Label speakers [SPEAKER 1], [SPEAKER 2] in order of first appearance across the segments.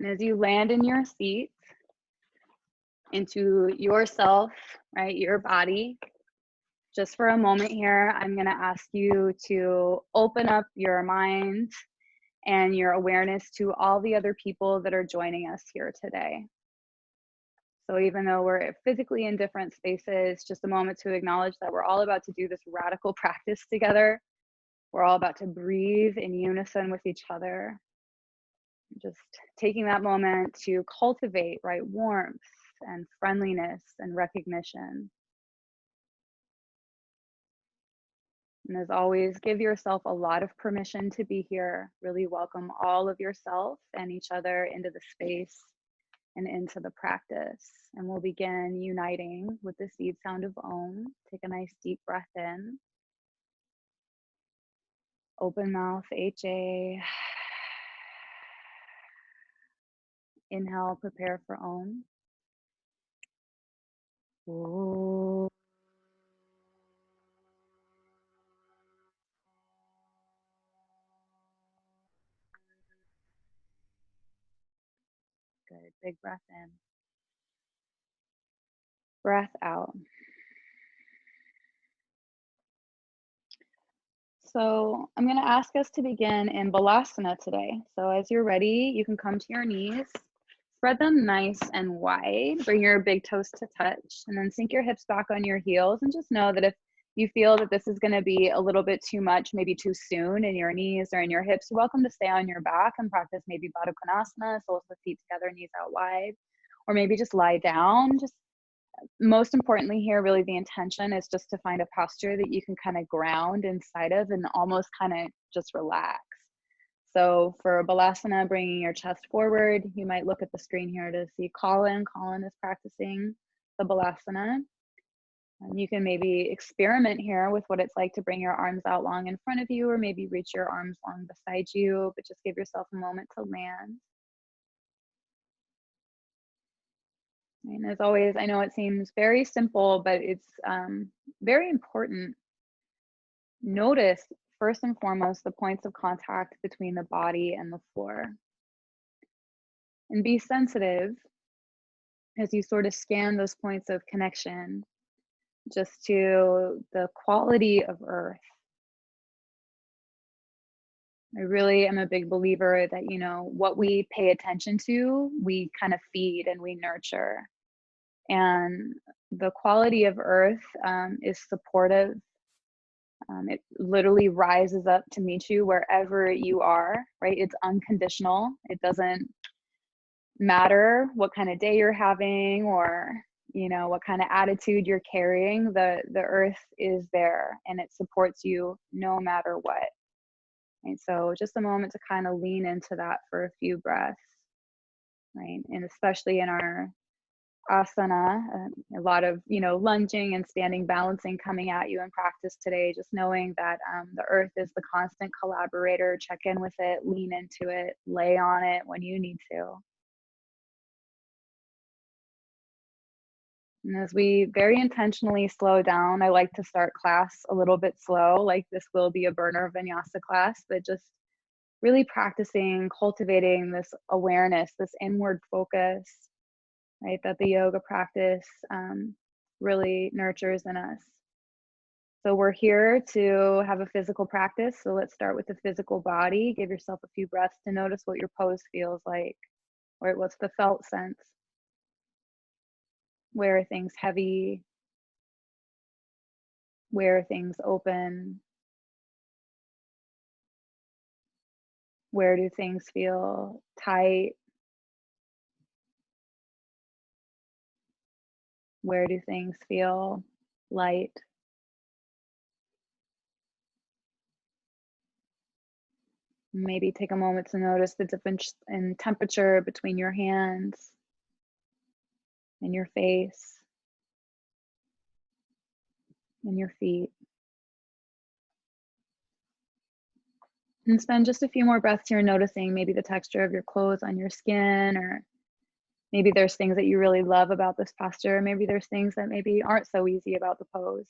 [SPEAKER 1] And as you land in your seat, into yourself, right, your body, just for a moment here, I'm going to ask you to open up your mind and your awareness to all the other people that are joining us here today. So even though we're physically in different spaces, just a moment to acknowledge that we're all about to do this radical practice together. We're all about to breathe in unison with each other. Just taking that moment to cultivate, right, warmth and friendliness and recognition. And as always, give yourself a lot of permission to be here. Really welcome all of yourself and each other into the space and into the practice. And we'll begin uniting with the seed sound of Om. Take a nice deep breath in. Open mouth, Eje. Inhale, prepare for Om. Om. Good, big breath in. Breath out. So I'm going to ask us to begin in Balasana today. So as you're ready, you can come to your knees, spread them nice and wide, bring your big toes to touch, and then sink your hips back on your heels. And just know that if you feel that this is going to be a little bit too much, maybe too soon in your knees or in your hips, you're welcome to stay on your back and practice maybe Padottanasana, soles with feet together, knees out wide, or maybe just lie down. Just most importantly here, really the intention is just to find a posture that you can kind of ground inside of and almost kind of just relax. So for Balasana, bringing your chest forward, you might look at the screen here to see Colin. Colin is practicing the Balasana. And you can maybe experiment here with what it's like to bring your arms out long in front of you, or maybe reach your arms long beside you, but just give yourself a moment to land. And as always, I know it seems very simple, but it's very important. Notice, first and foremost, the points of contact between the body and the floor. And be sensitive as you sort of scan those points of connection, just to the quality of earth. I really am a big believer that, you know, what we pay attention to, we kind of feed and we nurture. And the quality of earth is supportive. It literally rises up to meet you wherever you are, right? It's unconditional. It doesn't matter what kind of day you're having or, you know, what kind of attitude you're carrying. The earth is there and it supports you no matter what. And so just a moment to kind of lean into that for a few breaths, right? And especially in our Asana, a lot of, you know, lunging and standing balancing coming at you in practice today, just knowing that the earth is the constant collaborator. Check in with it, lean into it, lay on it when you need to. And as we very intentionally slow down, I like to start class a little bit slow, like this will be a burner Vinyasa class, but just really practicing, cultivating this awareness, this inward focus, right, that the yoga practice really nurtures in us. So we're here to have a physical practice. So let's start with the physical body. Give yourself a few breaths to notice what your pose feels like, or what's the felt sense. Where are things heavy? Where are things open? Where do things feel tight? Where do things feel light? Maybe take a moment to notice the difference in temperature between your hands and your face and your feet. And spend just a few more breaths here noticing maybe the texture of your clothes on your skin, or maybe there's things that you really love about this posture. Maybe there's things that maybe aren't so easy about the pose.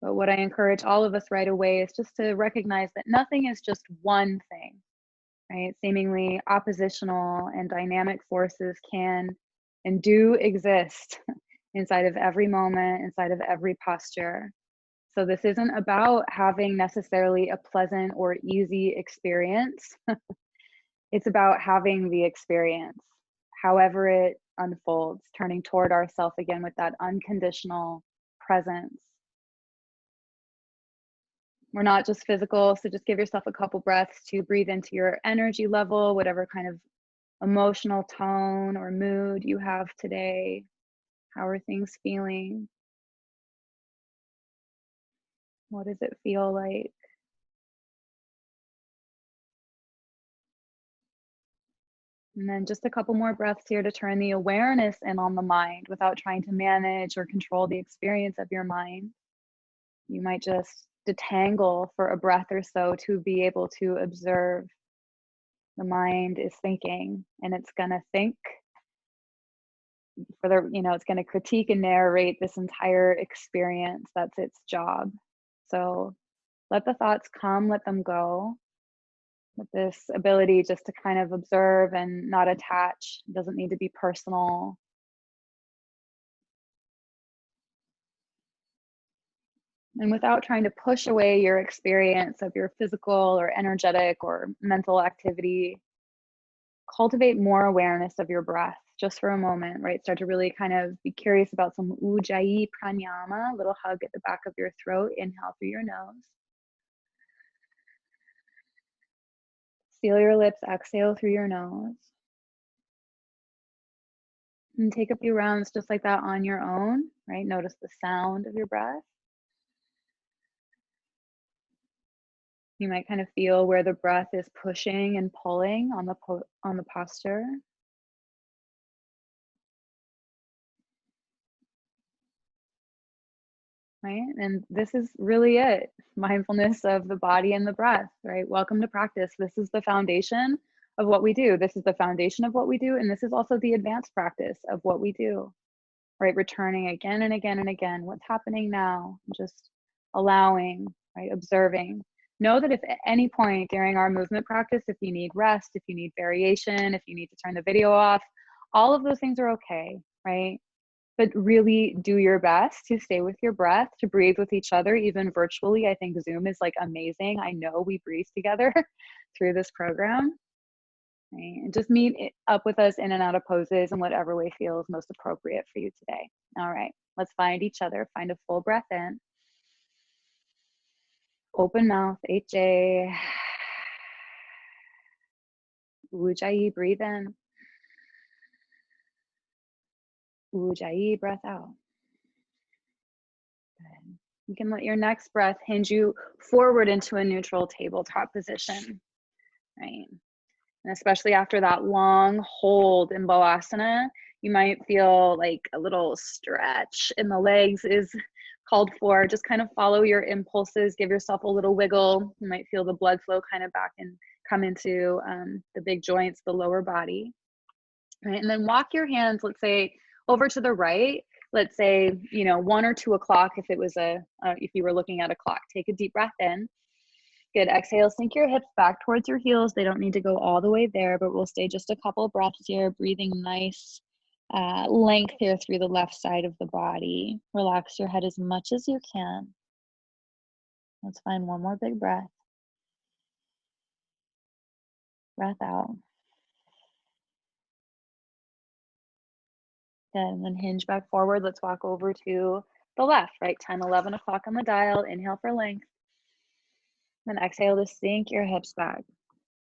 [SPEAKER 1] But what I encourage all of us right away is just to recognize that nothing is just one thing, right? Seemingly oppositional and dynamic forces can and do exist inside of every moment, inside of every posture. So this isn't about having necessarily a pleasant or easy experience. It's about having the experience, however it unfolds, turning toward ourself again with that unconditional presence. We're not just physical, so just give yourself a couple breaths to breathe into your energy level, whatever kind of emotional tone or mood you have today. How are things feeling? What does it feel like? And then just a couple more breaths here to turn the awareness in on the mind without trying to manage or control the experience of your mind. You might just detangle for a breath or so to be able to observe. The mind is thinking, and it's going to think for the, it's going to critique and narrate this entire experience. That's its job. So let the thoughts come, let them go. With this ability just to kind of observe and not attach. It doesn't need to be personal. And without trying to push away your experience of your physical or energetic or mental activity, cultivate more awareness of your breath just for a moment, right? Start to really kind of be curious about some Ujjayi Pranayama, a little hug at the back of your throat. Inhale through your nose. Seal your lips, exhale through your nose. And take a few rounds just like that on your own, right? Notice the sound of your breath. You might kind of feel where the breath is pushing and pulling on the posture. Right? And this is really it. Mindfulness of the body and the breath, right? Welcome to practice. This is the foundation of what we do. This is the foundation of what we do. And this is also the advanced practice of what we do, right? Returning again and again and again. What's happening now? Just allowing, right? Observing. Know that if at any point during our movement practice, if you need rest, if you need variation, if you need to turn the video off, all of those things are okay, right? But really do your best to stay with your breath, to breathe with each other, even virtually. I think Zoom is like amazing. I know we breathe together through this program. Right? And just meet up with us in and out of poses in whatever way feels most appropriate for you today. All right, let's find each other. Find a full breath in. Open mouth, Eje. Ujjayi, breathe in. Ujjayi, breath out. Good. You can let your next breath hinge you forward into a neutral tabletop position, right? And especially after that long hold in Balasana, you might feel like a little stretch in the legs is called for. Just kind of follow your impulses, give yourself a little wiggle. You might feel the blood flow kind of back and come into the big joints, the lower body, right? And then walk your hands, let's say, over to the right. Let's say, 1 or 2 o'clock if it was if you were looking at a clock. Take a deep breath in. Good. Exhale, sink your hips back towards your heels. They don't need to go all the way there, but we'll stay just a couple breaths here, breathing nice length here through the left side of the body. Relax your head as much as you can. Let's find one more big breath. Breath out. Good. And then hinge back forward. Let's walk over to the left, right? 10, 11 o'clock on the dial. Inhale for length. Then exhale to sink your hips back.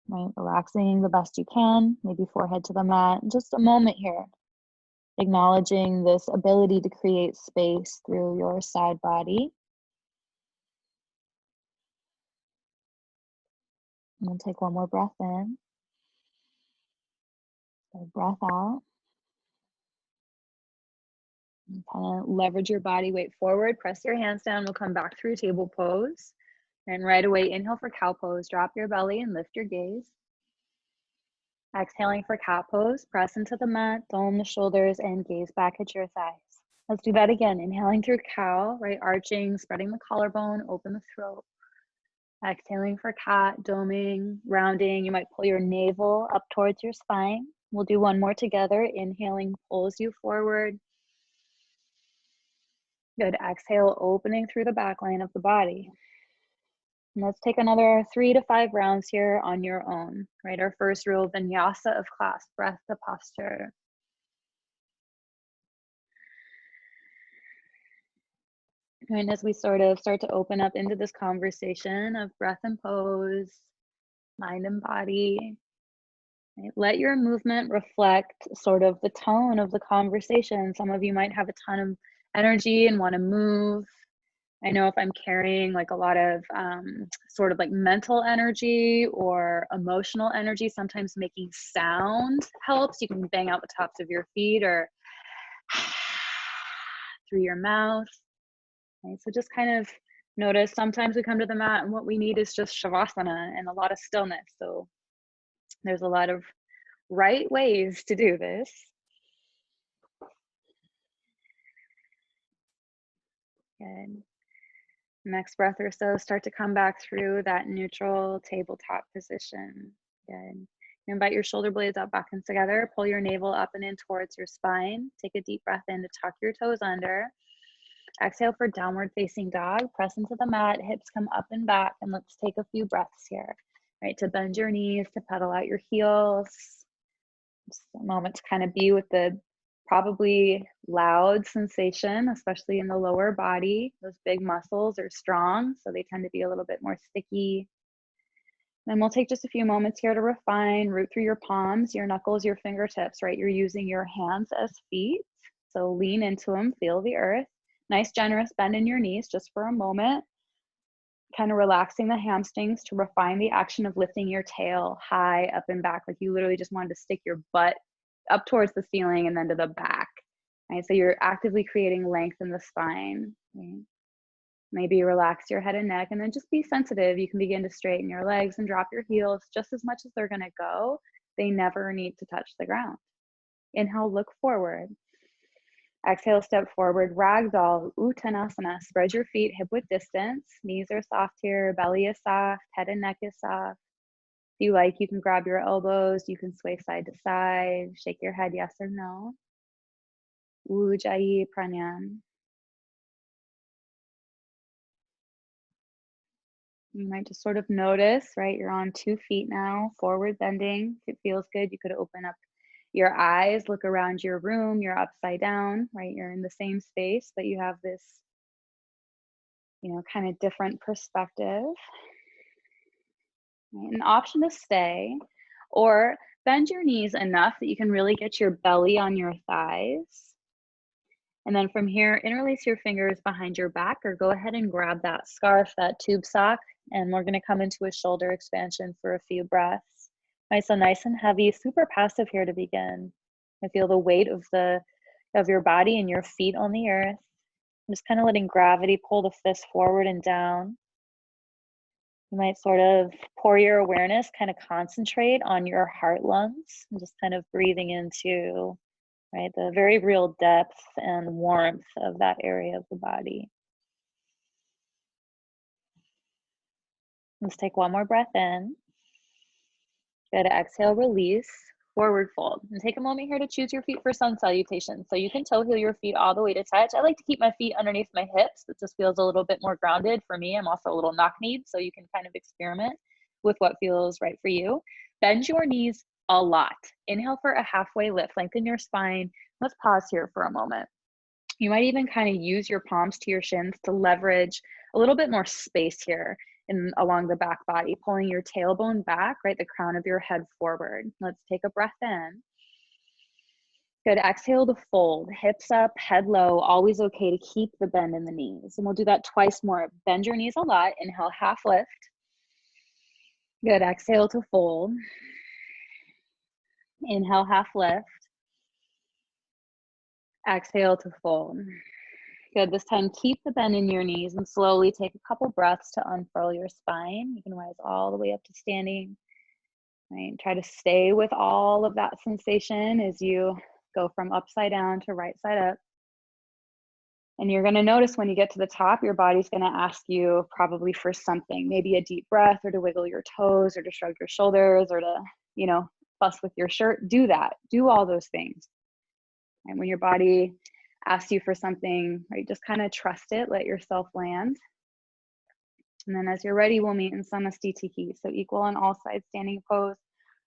[SPEAKER 1] Right? Relaxing the best you can. Maybe forehead to the mat. Just a moment here. Acknowledging this ability to create space through your side body. And then take one more breath in. Breath out. And kind of leverage your body weight forward. Press your hands down. We'll come back through table pose. And right away, inhale for cow pose. Drop your belly and lift your gaze. Exhaling for cat pose. Press into the mat, dome the shoulders, and gaze back at your thighs. Let's do that again. Inhaling through cow, right? Arching, spreading the collarbone, open the throat. Exhaling for cat, doming, rounding. You might pull your navel up towards your spine. We'll do one more together. Inhaling pulls you forward. Good. Exhale, opening through the back line of the body. And let's take another 3 to 5 rounds here on your own, right? Our first rule, Vinyasa of class, breath to posture. And as we sort of start to open up into this conversation of breath and pose, mind and body, right? Let your movement reflect sort of the tone of the conversation. Some of you might have a ton of energy and want to move. I know if I'm carrying like a lot of sort of like mental energy or emotional energy, sometimes making sound helps. You can bang out the tops of your feet or through your mouth. Right? So just kind of notice, sometimes we come to the mat and what we need is just Shavasana and a lot of stillness. So there's a lot of right ways to do this. Good. Next breath or so, start to come back through that neutral tabletop position. Good. Invite your shoulder blades up back and together. Pull your navel up and in towards your spine. Take a deep breath in to tuck your toes under. Exhale for downward facing dog. Press into the mat, hips come up and back, and let's take a few breaths here. Right, to bend your knees, to pedal out your heels. Just a moment to kind of be with the probably loud sensation, especially in the lower body. Those big muscles are strong, so they tend to be a little bit more sticky. Then we'll take just a few moments here to refine, root through your palms, your knuckles, your fingertips, right? You're using your hands as feet. So lean into them, feel the earth. Nice generous bend in your knees just for a moment. Kind of relaxing the hamstrings to refine the action of lifting your tail high up and back. Like you literally just wanted to stick your butt up towards the ceiling and then to the back. Right? So you're actively creating length in the spine. Right? Maybe relax your head and neck and then just be sensitive. You can begin to straighten your legs and drop your heels just as much as they're going to go. They never need to touch the ground. Inhale, look forward. Exhale, step forward, ragdoll, Uttanasana. Spread your feet hip width distance. Knees are soft here, belly is soft, head and neck is soft. If you like, you can grab your elbows, you can sway side to side, shake your head yes or no. Eje Pranayama. You might just sort of notice, right? You're on 2 feet now, forward bending. If it feels good, you could open up your eyes, look around your room, you're upside down, right? You're in the same space, but you have this, you know, kind of different perspective. Right? An option to stay, or bend your knees enough that you can really get your belly on your thighs. And then from here, interlace your fingers behind your back or go ahead and grab that scarf, that tube sock, and we're gonna come into a shoulder expansion for a few breaths. Right, so nice and heavy, super passive here to begin. I feel the weight of your body and your feet on the earth. I'm just kind of letting gravity pull the fist forward and down. You might sort of pour your awareness, kind of concentrate on your heart lungs, and just kind of breathing into, right, the very real depth and warmth of that area of the body. Let's take one more breath in. Good. Exhale, release, forward fold. And take a moment here to choose your feet for sun salutation. So you can toe heel your feet all the way to touch. I like to keep my feet underneath my hips. It just feels a little bit more grounded for me. I'm also a little knock-kneed, so you can kind of experiment with what feels right for you. Bend your knees a lot. Inhale for a halfway lift. Lengthen your spine. Let's pause here for a moment. You might even kind of use your palms to your shins to leverage a little bit more space here along the back body, pulling your tailbone back, right, the crown of your head forward. Let's take a breath in. Good. Exhale to fold, hips up, head low. Always okay to keep the bend in the knees. And we'll do that twice more. Bend your knees a lot. Inhale, half lift. Good. Exhale to fold. Inhale, half lift. Exhale to fold. Good. This time, keep the bend in your knees and slowly take a couple breaths to unfurl your spine. You can rise all the way up to standing. Right? Try to stay with all of that sensation as you go from upside down to right side up. And you're going to notice when you get to the top, your body's going to ask you probably for something, maybe a deep breath, or to wiggle your toes, or to shrug your shoulders, or to, fuss with your shirt. Do that. Do all those things. And when your body asks you for something, right, just kind of trust it, let yourself land. And then as you're ready, we'll meet in Samasthiti. So equal on all sides standing pose.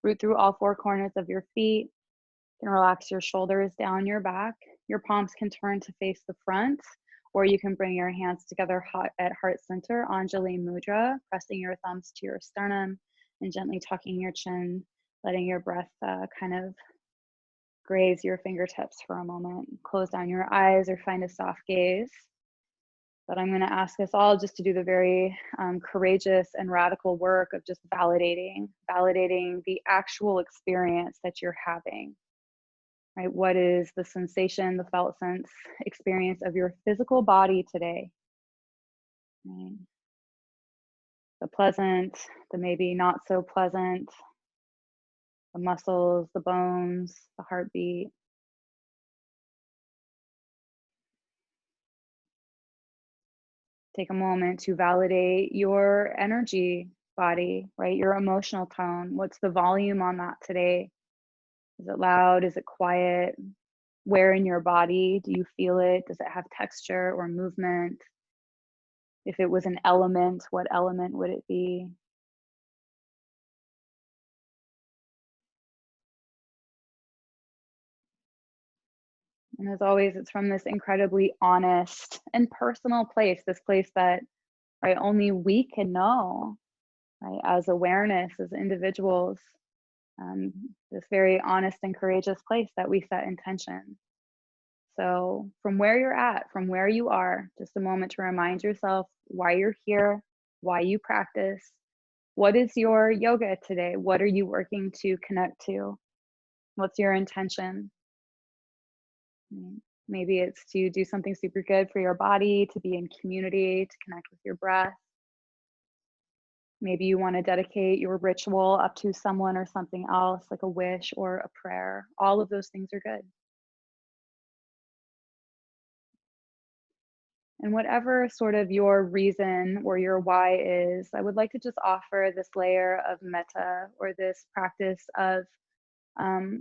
[SPEAKER 1] Root through all four corners of your feet. You can relax your shoulders down your back. Your palms can turn to face the front, or you can bring your hands together at heart center, Anjali Mudra, pressing your thumbs to your sternum and gently tucking your chin, letting your breath kind of graze your fingertips for a moment. Close down your eyes or find a soft gaze. But I'm going to ask us all just to do the very courageous and radical work of just validating the actual experience that you're having. Right? What is the sensation, the felt sense experience of your physical body today? Right? The pleasant, the maybe not so pleasant, the muscles, the bones, the heartbeat. Take a moment to validate your energy body, right? Your emotional tone. What's the volume on that today? Is it loud? Is it quiet? Where in your body do you feel it? Does it have texture or movement? If it was an element, what element would it be? And as always, it's from this incredibly honest and personal place, this place that, right, only we can know, right, as awareness, as individuals, this very honest and courageous place that we set intention. So from where you're at, from where you are, just a moment to remind yourself why you're here, why you practice. What is your yoga today? What are you working to connect to? What's your intention? Maybe it's to do something super good for your body, to be in community, to connect with your breath. Maybe you want to dedicate your ritual up to someone or something else, like a wish or a prayer. All of those things are good. And whatever sort of your reason or your why is, I would like to just offer this layer of metta, or this practice of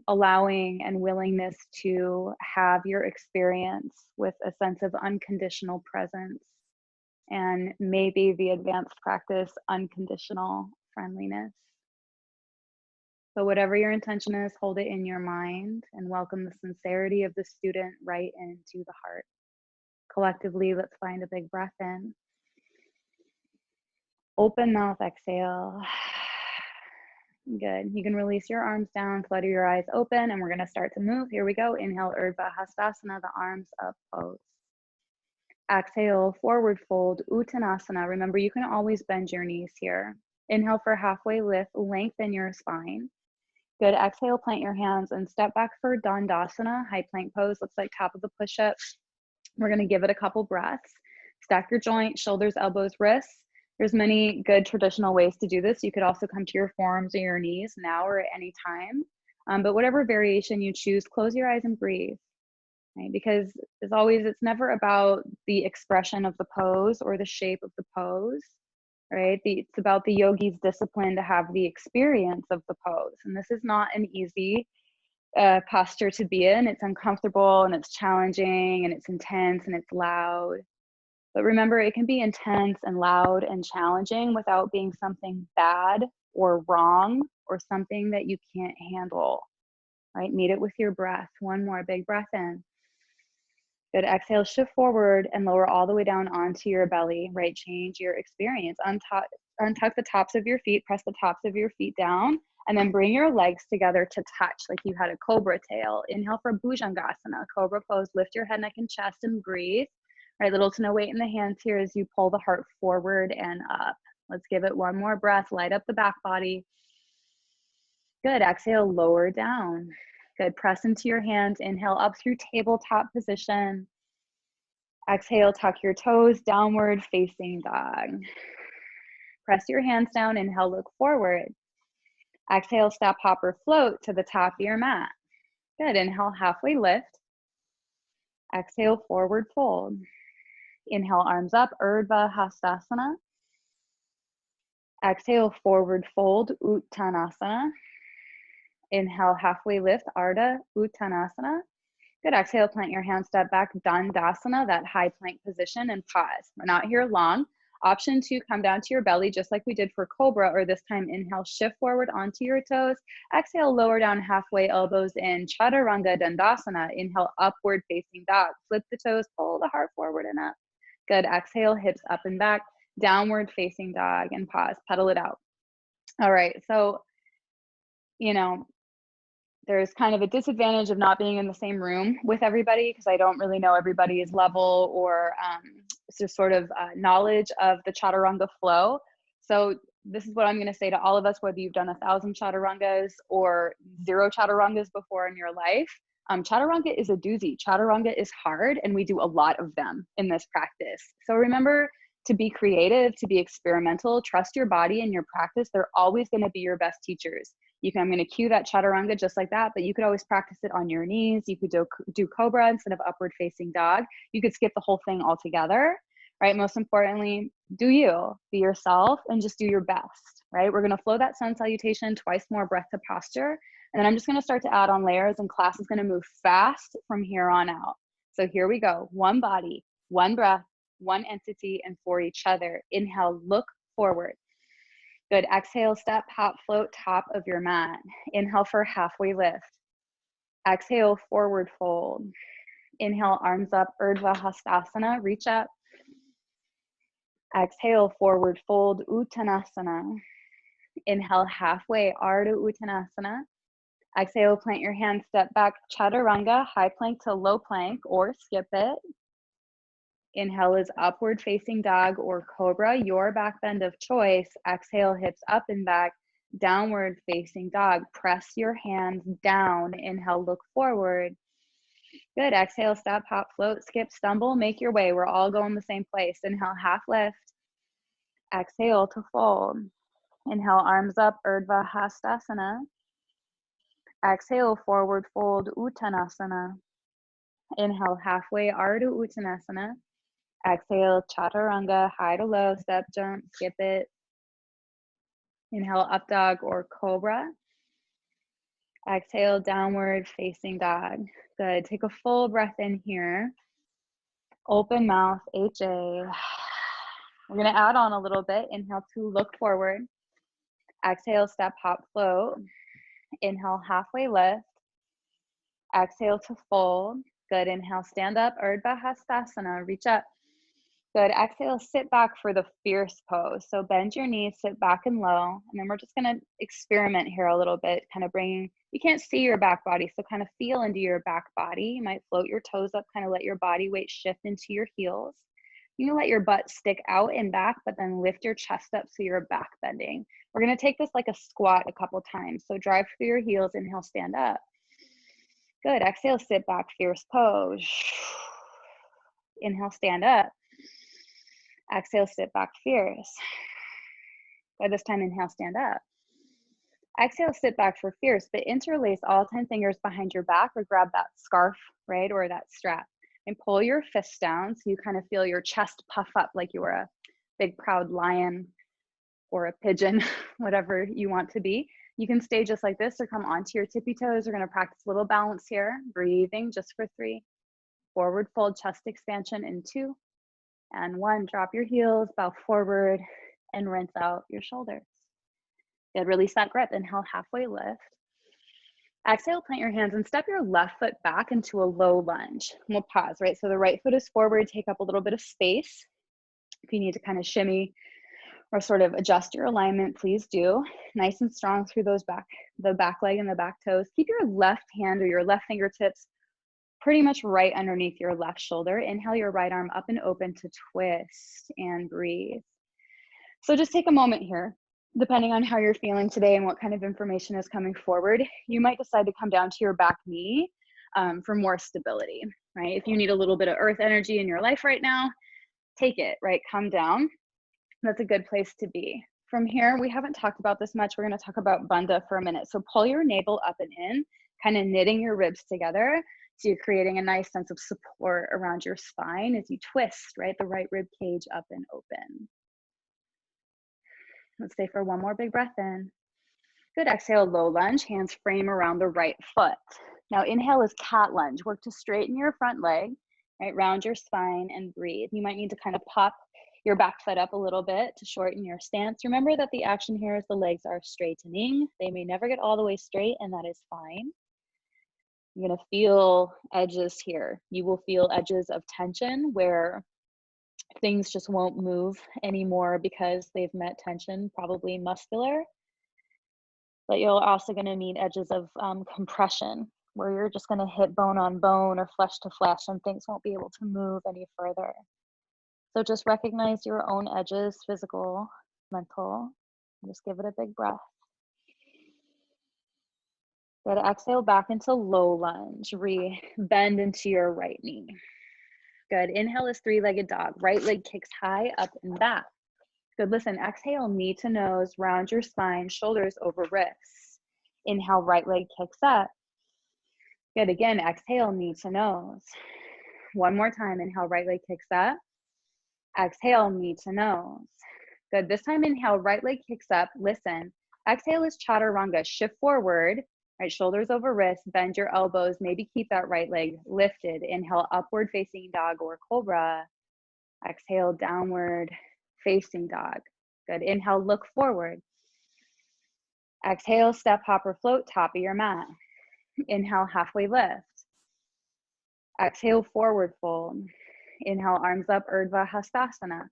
[SPEAKER 1] allowing and willingness to have your experience with a sense of unconditional presence, and maybe the advanced practice, unconditional friendliness. So whatever your intention is, hold it in your mind and welcome the sincerity of the student right into the heart. Collectively, let's find a big breath in. Open mouth, exhale. Good. You can release your arms down, flutter your eyes open, and we're going to start to move. Here we go. Inhale, Urdhva Hastasana, the arms up, pose. Exhale, forward fold, Uttanasana. Remember, you can always bend your knees here. Inhale for halfway lift, lengthen your spine. Good. Exhale, plant your hands and step back for Dandasana, high plank pose. Looks like top of the push-up. We're going to give it a couple breaths. Stack your joints, shoulders, elbows, wrists. There's many good traditional ways to do this. You could also come to your forearms or your knees now or at any time. But whatever variation you choose, close your eyes and breathe. Right? Because as always, it's never about the expression of the pose or the shape of the pose. Right? It's about the yogi's discipline to have the experience of the pose. And this is not an easy posture to be in. It's uncomfortable and it's challenging and it's intense and it's loud. But remember, it can be intense and loud and challenging without being something bad or wrong or something that you can't handle. Right? Meet it with your breath. One more big breath in. Good. Exhale, shift forward and lower all the way down onto your belly. Right? Change your experience. Untuck the tops of your feet. Press the tops of your feet down. And then bring your legs together to touch like you had a cobra tail. Inhale for Bhujangasana, cobra pose. Lift your head, neck, and chest and breathe. Right, little to no weight in the hands here as you pull the heart forward and up. Let's give it one more breath. Light up the back body. Good. Exhale, lower down. Good. Press into your hands. Inhale up through tabletop position. Exhale, tuck your toes, downward facing dog. Press your hands down. Inhale, look forward. Exhale, step, hop, or float to the top of your mat. Good. Inhale, halfway lift. Exhale, forward fold. Inhale, arms up, Urdhva Hastasana. Exhale, forward fold, Uttanasana. Inhale, halfway lift, Ardha Uttanasana. Good, exhale, plant your hands, step back, Dandasana, that high plank position, and pause. We're not here long. Option 2, come down to your belly, just like we did for Cobra, or this time, inhale, shift forward onto your toes. Exhale, lower down halfway, elbows in, Chaturanga Dandasana. Inhale, upward facing dog. Flip the toes, pull the heart forward and up. Good, exhale, hips up and back, downward facing dog, and pause, pedal it out. All right, so, you know, there's kind of a disadvantage of not being in the same room with everybody because I don't really know everybody's level or sort of knowledge of the chaturanga flow. So this is what I'm going to say to all of us, whether you've done 1,000 chaturangas or 0 chaturangas before in your life. Chaturanga is a doozy. Chaturanga is hard, and we do a lot of them in this practice. So remember to be creative, to be experimental, trust your body and your practice. They're always going to be your best teachers. I'm going to cue that chaturanga just like that, but you could always practice it on your knees. You could do cobra instead of upward facing dog. You could skip the whole thing altogether, right? Most importantly, do you, be yourself, and just do your best, right? We're going to flow that sun salutation, twice more breath to posture. And then I'm just going to start to add on layers, and class is going to move fast from here on out. So here we go. One body, one breath, one entity, and for each other. Inhale, look forward. Good, exhale, step, hop, float, top of your mat. Inhale for halfway lift. Exhale, forward fold. Inhale, arms up, Urdhva Hastasana, reach up. Exhale, forward fold, Uttanasana. Inhale, halfway, Ardha Uttanasana. Exhale, plant your hands, step back, Chaturanga, high plank to low plank, or skip it. Inhale is upward facing dog or cobra, your back bend of choice. Exhale, hips up and back, downward facing dog. Press your hands down. Inhale, look forward. Good, exhale, step, hop, float, skip, stumble, make your way. We're all going the same place. Inhale, half lift. Exhale to fold. Inhale, arms up, Urdhva Hastasana. Exhale, forward fold, Uttanasana. Inhale, halfway, Ardha Uttanasana. Exhale, chaturanga, high to low, step, jump, skip it. Inhale, up dog or cobra. Exhale, downward facing dog. Good, take a full breath in here. Open mouth, Eje. We're gonna add on a little bit. Inhale to look forward. Exhale, step, hop, float. Inhale, halfway lift. Exhale to fold. Good, inhale, stand up, Urdhva Hastasana, reach up. Good, exhale, sit back for the fierce pose. So bend your knees, sit back and low, and then we're just gonna experiment here a little bit, kind of you can't see your back body, so kind of feel into your back body. You might float your toes up, kind of let your body weight shift into your heels. You can let your butt stick out and back, but then lift your chest up so you're back bending. We're gonna take this like a squat a couple times. So drive through your heels, inhale, stand up. Good, exhale, sit back, fierce pose. Inhale, stand up. Exhale, sit back, fierce. By this time, inhale, stand up. Exhale, sit back for fierce, but interlace all 10 fingers behind your back or grab that scarf, right, or that strap. And pull your fists down so you kind of feel your chest puff up like you were a big, proud lion or a pigeon, whatever you want to be. You can stay just like this or come onto your tippy toes. We're going to practice a little balance here. Breathing just for 3. Forward fold, chest expansion in 2. And 1, drop your heels, bow forward, and rinse out your shoulders. Good, release that grip. Inhale, halfway lift. Exhale, plant your hands and step your left foot back into a low lunge. And we'll pause, right? So the right foot is forward, take up a little bit of space. If you need to kind of shimmy or sort of adjust your alignment, please do. Nice and strong through the back leg and the back toes. Keep your left hand or your left fingertips pretty much right underneath your left shoulder. Inhale your right arm up and open to twist and breathe. So just take a moment here. Depending on how you're feeling today and what kind of information is coming forward, you might decide to come down to your back knee for more stability, right? If you need a little bit of earth energy in your life right now, take it, right? Come down. That's a good place to be. From here, we haven't talked about this much. We're going to talk about bandha for a minute. So pull your navel up and in, kind of knitting your ribs together. So you're creating a nice sense of support around your spine as you twist, right? The right rib cage up and open. Let's stay for one more big breath in. Good, exhale, low lunge, hands frame around the right foot. Now inhale is cat lunge. Work to straighten your front leg, right? Round your spine and breathe. You might need to kind of pop your back foot up a little bit to shorten your stance. Remember that the action here is the legs are straightening. They may never get all the way straight, and that is fine. You're gonna feel edges here. You will feel edges of tension where things just won't move anymore because they've met tension, probably muscular. But you're also gonna meet edges of compression where you're just gonna hit bone on bone or flesh to flesh and things won't be able to move any further. So just recognize your own edges, physical, mental, and just give it a big breath. Good, exhale back into low lunge, bend into your right knee. Good, inhale is three-legged dog. Right leg kicks high, up and back. Good, listen, exhale, knee to nose, round your spine, shoulders over wrists. Inhale, right leg kicks up. Good, again, exhale, knee to nose. One more time, inhale, right leg kicks up. Exhale, knee to nose. Good, this time inhale, right leg kicks up, listen. Exhale is chaturanga, shift forward, right, shoulders over wrists, bend your elbows, maybe keep that right leg lifted. Inhale, upward facing dog or cobra. Exhale, downward facing dog. Good, inhale, look forward. Exhale, step, hop, or float, top of your mat. Inhale, halfway lift. Exhale, forward fold. Inhale, arms up, Urdhva Hastasana.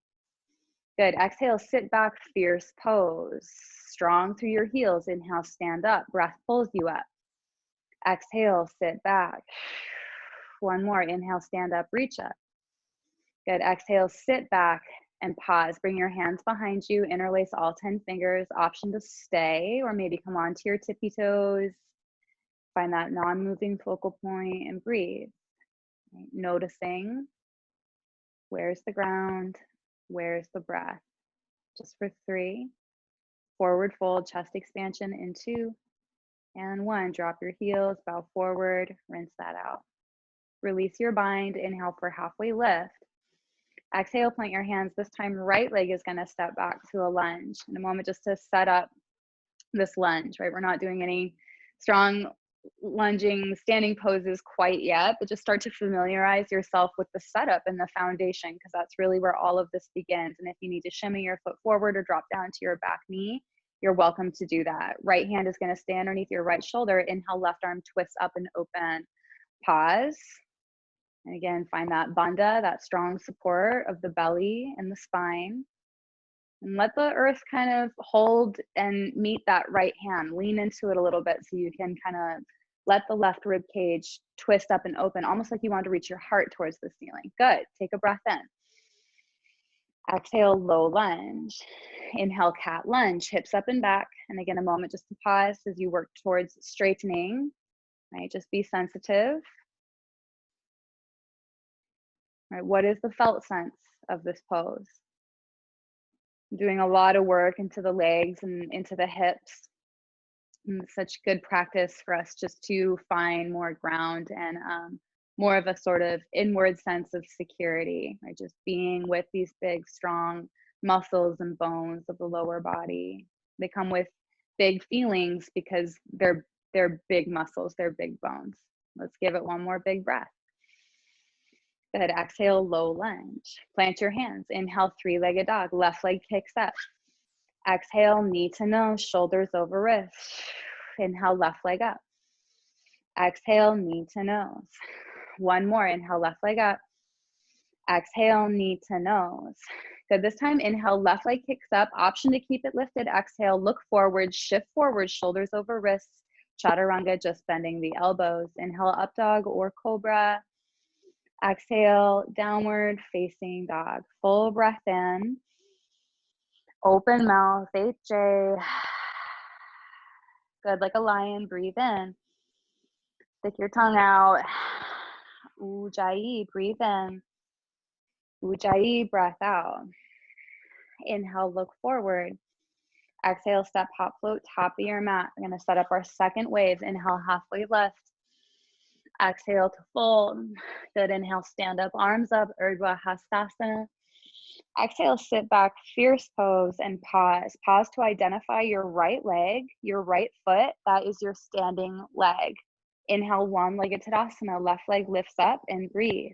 [SPEAKER 1] Good, exhale, sit back, fierce pose. Strong through your heels. Inhale, stand up, breath pulls you up. Exhale, sit back. One more, inhale, stand up, reach up. Good, exhale, sit back and pause. Bring your hands behind you, interlace all 10 fingers, option to stay or maybe come onto your tippy toes. Find that non-moving focal point and breathe. Right? Noticing where's the ground, where's the breath. Just for 3. Forward fold, chest expansion in 2. And 1, drop your heels, bow forward, rinse that out. Release your bind, inhale for halfway lift. Exhale, plant your hands. This time, right leg is gonna step back to a lunge. In a moment, just to set up this lunge, right? We're not doing any strong lunging, standing poses quite yet, but just start to familiarize yourself with the setup and the foundation, because that's really where all of this begins. And if you need to shimmy your foot forward or drop down to your back knee, you're welcome to do that. Right hand is going to stay underneath your right shoulder. Inhale, left arm twists up and open. Pause. And again, find that bandha, that strong support of the belly and the spine. And let the earth kind of hold and meet that right hand. Lean into it a little bit so you can kind of let the left rib cage twist up and open, almost like you want to reach your heart towards the ceiling. Good. Take a breath in. Exhale, low lunge. Inhale, cat lunge, hips up and back. And again, a moment just to pause as you work towards straightening. Right? Just be sensitive. Right? What is the felt sense of this pose? Doing a lot of work into the legs and into the hips. And such good practice for us just to find more ground and more of a sort of inward sense of security, right? Just being with these big, strong muscles and bones of the lower body. They come with big feelings because they're big muscles, they're big bones. Let's give it one more big breath. Good, exhale, low lunge. Plant your hands. Inhale, three-legged dog. Left leg kicks up. Exhale, knee to nose, shoulders over wrist. Inhale, left leg up. Exhale, knee to nose. One more, inhale, left leg up. Exhale, knee to nose. Good, this time, inhale, left leg kicks up. Option to keep it lifted. Exhale, look forward, shift forward, shoulders over wrists. Chaturanga, just bending the elbows. Inhale, up dog or cobra. Exhale, downward facing dog. Full breath in. Open mouth, Eje. Good, like a lion, breathe in. Stick your tongue out. Ujjayi, breathe in. Ujjayi, breath out. Inhale, look forward. Exhale, step, hop, float, top of your mat. We're gonna set up our second wave. Inhale, halfway lift. Exhale to fold. Good, inhale, stand up, arms up, Urdhva Hastasana. Exhale, sit back, fierce pose, and pause. Pause to identify your right leg, your right foot. That is your standing leg. Inhale, one-legged Tadasana. Left leg lifts up and breathe.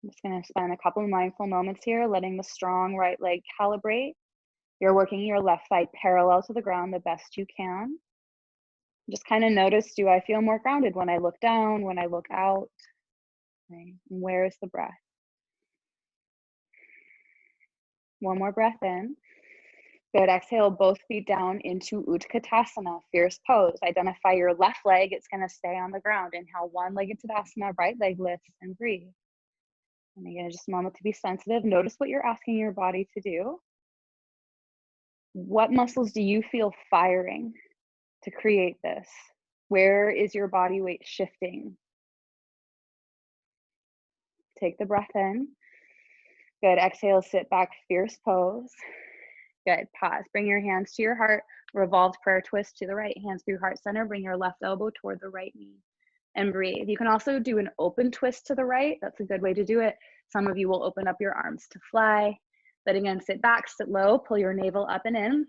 [SPEAKER 1] I'm just going to spend a couple of mindful moments here, letting the strong right leg calibrate. You're working your left thigh parallel to the ground the best you can. Just kind of notice, do I feel more grounded when I look down, when I look out? Okay. And where is the breath? One more breath in. Good, exhale, both feet down into Utkatasana, fierce pose. Identify your left leg, it's gonna stay on the ground. Inhale, one-legged Tadasana, right leg lifts and breathe. And again, just a moment to be sensitive. Notice what you're asking your body to do. What muscles do you feel firing to create this? Where is your body weight shifting? Take the breath in. Good, exhale, sit back, fierce pose. Good, pause. Bring your hands to your heart, revolved prayer twist to the right, hands through heart center. Bring your left elbow toward the right knee and breathe. You can also do an open twist to the right. That's a good way to do it. Some of you will open up your arms to fly. But again, sit back, sit low, pull your navel up and in.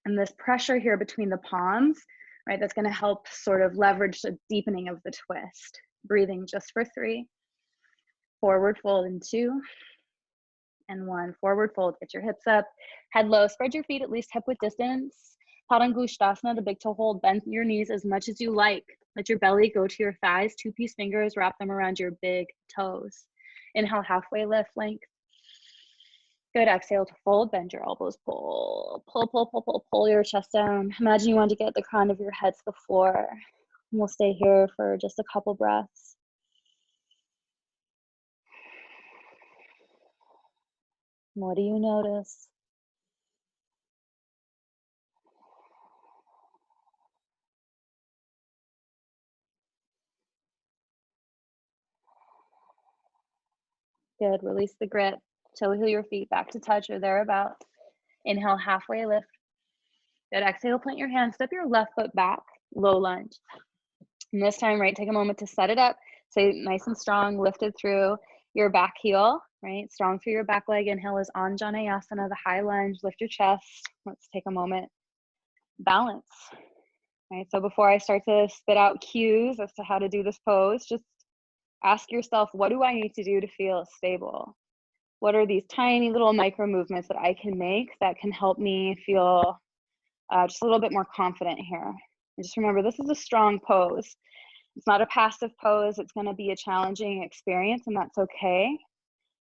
[SPEAKER 1] And this pressure here between the palms, right, that's gonna help sort of leverage the deepening of the twist. Breathing just for 3. Forward fold in 2. And 1, forward fold, get your hips up, head low, spread your feet at least hip width distance. Padottanasana, the big toe hold, bend your knees as much as you like. Let your belly go to your thighs, 2-piece fingers, wrap them around your big toes. Inhale, halfway lift, length. Good, exhale to fold, bend your elbows, pull, pull, pull, pull, pull, pull your chest down. Imagine you want to get the crown of your head to the floor. And we'll stay here for just a couple breaths. What do you notice? Good, release the grip. Toe heel your feet back to touch or thereabouts. Inhale, halfway lift. Good, exhale, plant your hands, step your left foot back, low lunge. And this time, right, take a moment to set it up. Stay nice and strong, lifted through your back heel, right? Strong through your back leg. Inhale is Anjali Mudra, the high lunge. Lift your chest. Let's take a moment. Balance. Right, so before I start to spit out cues as to how to do this pose, just ask yourself, what do I need to do to feel stable? What are these tiny little micro movements that I can make that can help me feel just a little bit more confident here? And just remember, this is a strong pose. It's not a passive pose. It's going to be a challenging experience, and that's okay.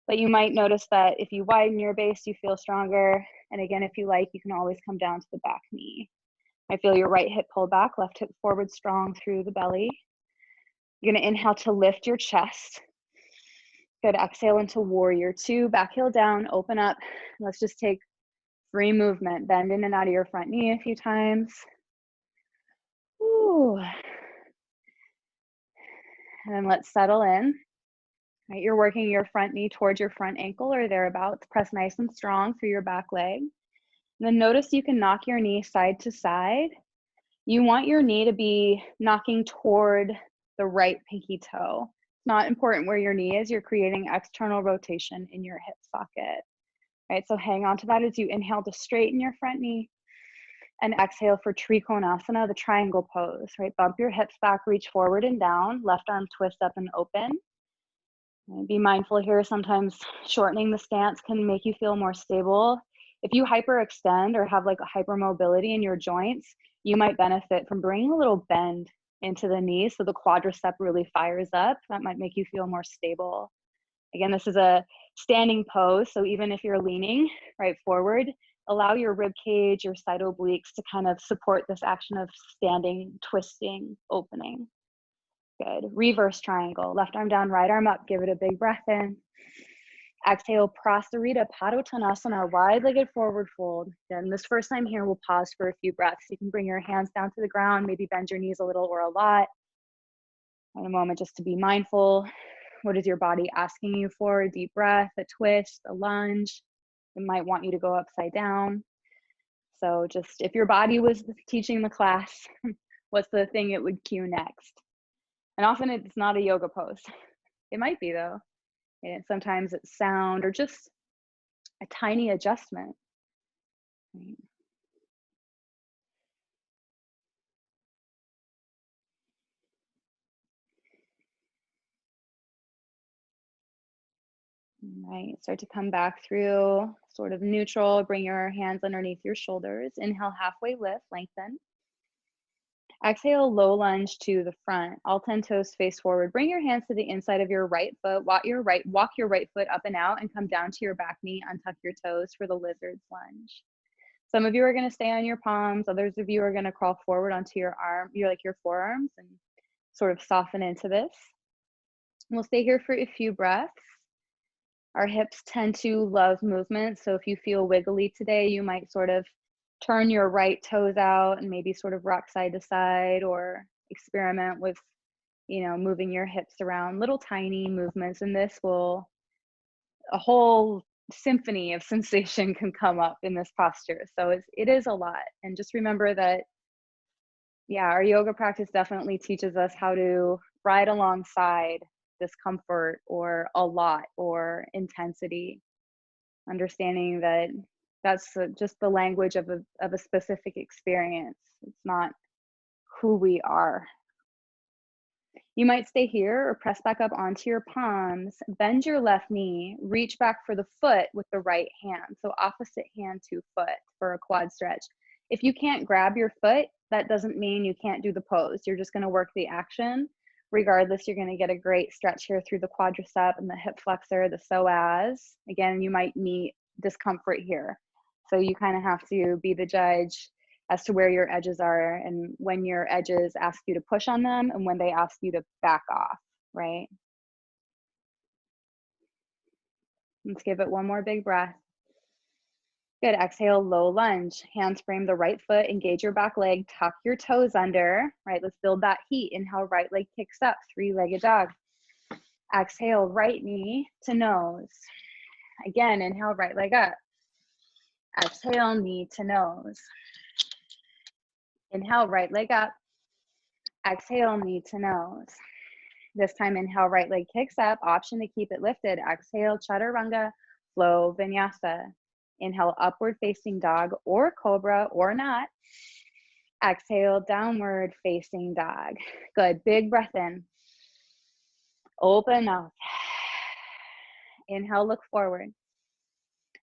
[SPEAKER 1] But you might notice that if you widen your base, you feel stronger. And again, if you like, you can always come down to the back knee. I feel your right hip pull back, left hip forward strong through the belly. You're going to inhale to lift your chest. Good, exhale into warrior 2, back heel down, open up. Let's just take free movement. Bend in and out of your front knee a few times. Ooh. And then let's settle in. Right, you're working your front knee towards your front ankle or thereabouts. Press nice and strong through your back leg. And then notice you can knock your knee side to side. You want your knee to be knocking toward the right pinky toe. It's not important where your knee is. You're creating external rotation in your hip socket. Right, so hang on to that as you inhale to straighten your front knee and exhale for Trikonasana, the triangle pose. Right, bump your hips back, reach forward and down, left arm twist up and open. Right, be mindful here, sometimes shortening the stance can make you feel more stable. If you hyperextend or have like a hypermobility in your joints, you might benefit from bringing a little bend into the knee so the quadricep really fires up. That might make you feel more stable. Again, this is a standing pose, so even if you're leaning right forward, allow your rib cage, your side obliques to kind of support this action of standing, twisting, opening. Good. Reverse triangle. Left arm down, right arm up. Give it a big breath in. Exhale, Prasarita, Padottanasana, wide-legged forward fold. Then this first time here, we'll pause for a few breaths. You can bring your hands down to the ground, maybe bend your knees a little or a lot. In a moment just to be mindful. What is your body asking you for? A deep breath, a twist, a lunge. It might want you to go upside down. So just if your body was teaching the class, what's the thing it would cue next? And often it's not a yoga pose. It might be though. And sometimes it's sound or just a tiny adjustment. Right? Right, start to come back through sort of neutral. Bring your hands underneath your shoulders. Inhale, halfway lift, lengthen. Exhale, low lunge to the front. All 10 toes face forward. Bring your hands to the inside of your right foot. Walk your right foot up and out and come down to your back knee. Untuck your toes for the lizard's lunge. Some of you are going to stay on your palms. Others of you are going to crawl forward onto your your forearms and sort of soften into this. We'll stay here for a few breaths. Our hips tend to love movement. So if you feel wiggly today, you might sort of turn your right toes out and maybe sort of rock side to side, or experiment with, moving your hips around. Little tiny movements, and this will, a whole symphony of sensation can come up in this posture. So it is a lot. And just remember that, yeah, our yoga practice definitely teaches us how to ride alongside discomfort or a lot or intensity, understanding that that's just the language of a specific experience. It's not who we are. You might stay here or press back up onto your palms. Bend your left knee, reach back for the foot with the right hand. So opposite hand to foot for a quad stretch. If you can't grab your foot, that doesn't mean you can't do the pose. You're just going to work the action. Regardless, you're going to get a great stretch here through the quadricep and the hip flexor, the psoas. Again, you might meet discomfort here. So you kind of have to be the judge as to where your edges are and when your edges ask you to push on them and when they ask you to back off, right? Let's give it one more big breath. Good. Exhale, low lunge. Hands frame the right foot, engage your back leg, tuck your toes under, right? Let's build that heat. Inhale, right leg kicks up, three-legged dog. Exhale, right knee to nose. Again, inhale, right leg up. Exhale, knee to nose. Inhale, right leg up. Exhale, knee to nose. This time, inhale, right leg kicks up. Option to keep it lifted. Exhale, chaturanga, flow, vinyasa. Inhale, upward facing dog or cobra or not. Exhale, downward facing dog. Good. Big breath in. Open mouth. Inhale, look forward.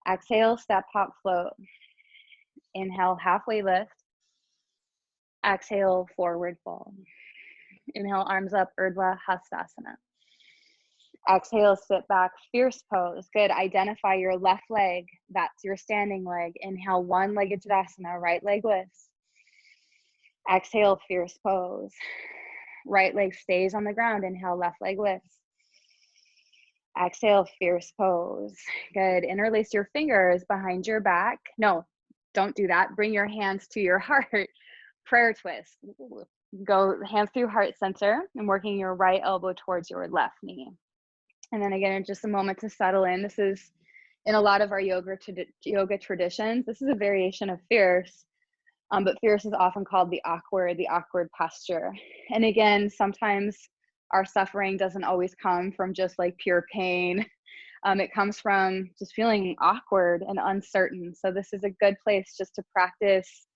[SPEAKER 1] Exhale, step, hop, float. Inhale, halfway lift. Exhale, forward fold. Inhale, arms up, Urdhva Hastasana. Exhale, sit back, fierce pose. Good. Identify your left leg. That's your standing leg. Inhale, one-legged Tadasana, right leg lifts. Exhale, fierce pose. Right leg stays on the ground. Inhale, left leg lifts. Exhale, fierce pose. Good. Interlace your fingers behind your back. No, don't do that. Bring your hands to your heart. Prayer twist. Go hands through heart center and working your right elbow towards your left knee. And then again, in just a moment to settle in. This is, in a lot of our yoga traditions, this is a variation of fierce, but fierce is often called the awkward posture. And again, sometimes our suffering doesn't always come from just like pure pain. It comes from just feeling awkward and uncertain. So this is a good place just to practice,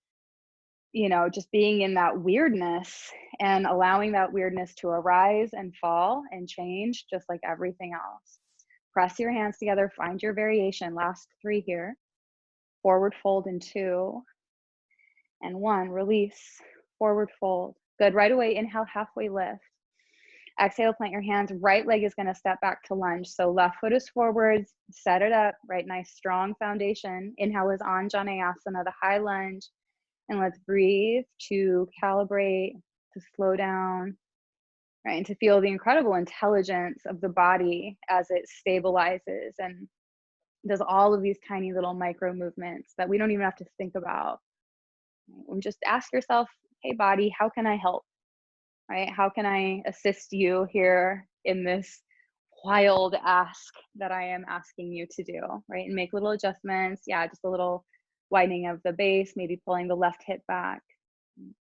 [SPEAKER 1] just being in that weirdness and allowing that weirdness to arise and fall and change, just like everything else. Press your hands together, find your variation. Last 3 here. Forward fold in 2 and 1. Release, forward fold. Good. Right away, inhale, halfway lift. Exhale, plant your hands. Right leg is going to step back to lunge. So left foot is forward, set it up, right? Nice, strong foundation. Inhale is Anjaneyasana, the high lunge. And let's breathe to calibrate, to slow down, right? And to feel the incredible intelligence of the body as it stabilizes and does all of these tiny little micro movements that we don't even have to think about. And just ask yourself, hey body, how can I help? Right? How can I assist you here in this wild ask that I am asking you to do, right? And make little adjustments. Yeah, just a little widening of the base, maybe pulling the left hip back.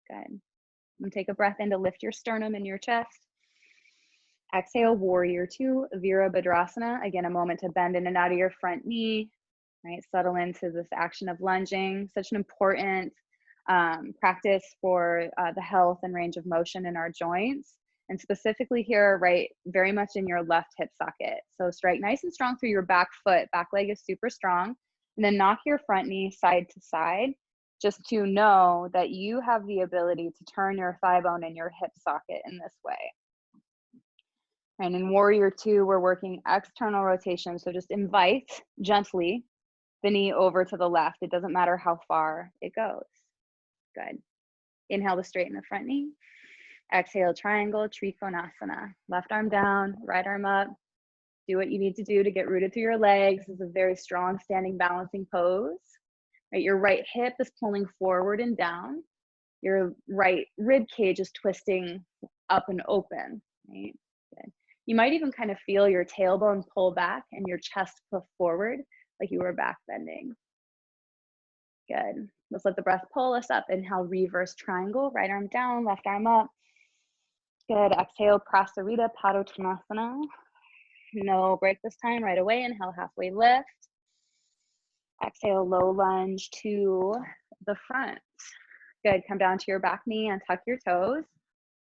[SPEAKER 1] Good. And take a breath in to lift your sternum and your chest. Exhale, warrior two, Virabhadrasana. Again, a moment to bend in and out of your front knee, right? Settle into this action of lunging. Such an important practice for the health and range of motion in our joints. And specifically here, right, very much in your left hip socket. So strike nice and strong through your back foot. Back leg is super strong. And then knock your front knee side to side, just to know that you have the ability to turn your thigh bone and your hip socket in this way. And in warrior two, we're working external rotation. So just invite gently the knee over to the left. It doesn't matter how far it goes. Good. Inhale to straighten the front knee. Exhale, triangle, Trikonasana. Left arm down, right arm up. Do what you need to do to get rooted through your legs. This is a very strong standing balancing pose. Right, your right hip is pulling forward and down. Your right rib cage is twisting up and open. Right? Good. You might even kind of feel your tailbone pull back and your chest pull forward like you were back bending. Good. Let's let the breath pull us up. Inhale, reverse triangle, right arm down, left arm up. Good. Exhale, Prasarita, Padottanasana. No break this time, right away. Inhale, halfway lift. Exhale, low lunge to the front. Good. Come down to your back knee and tuck your toes.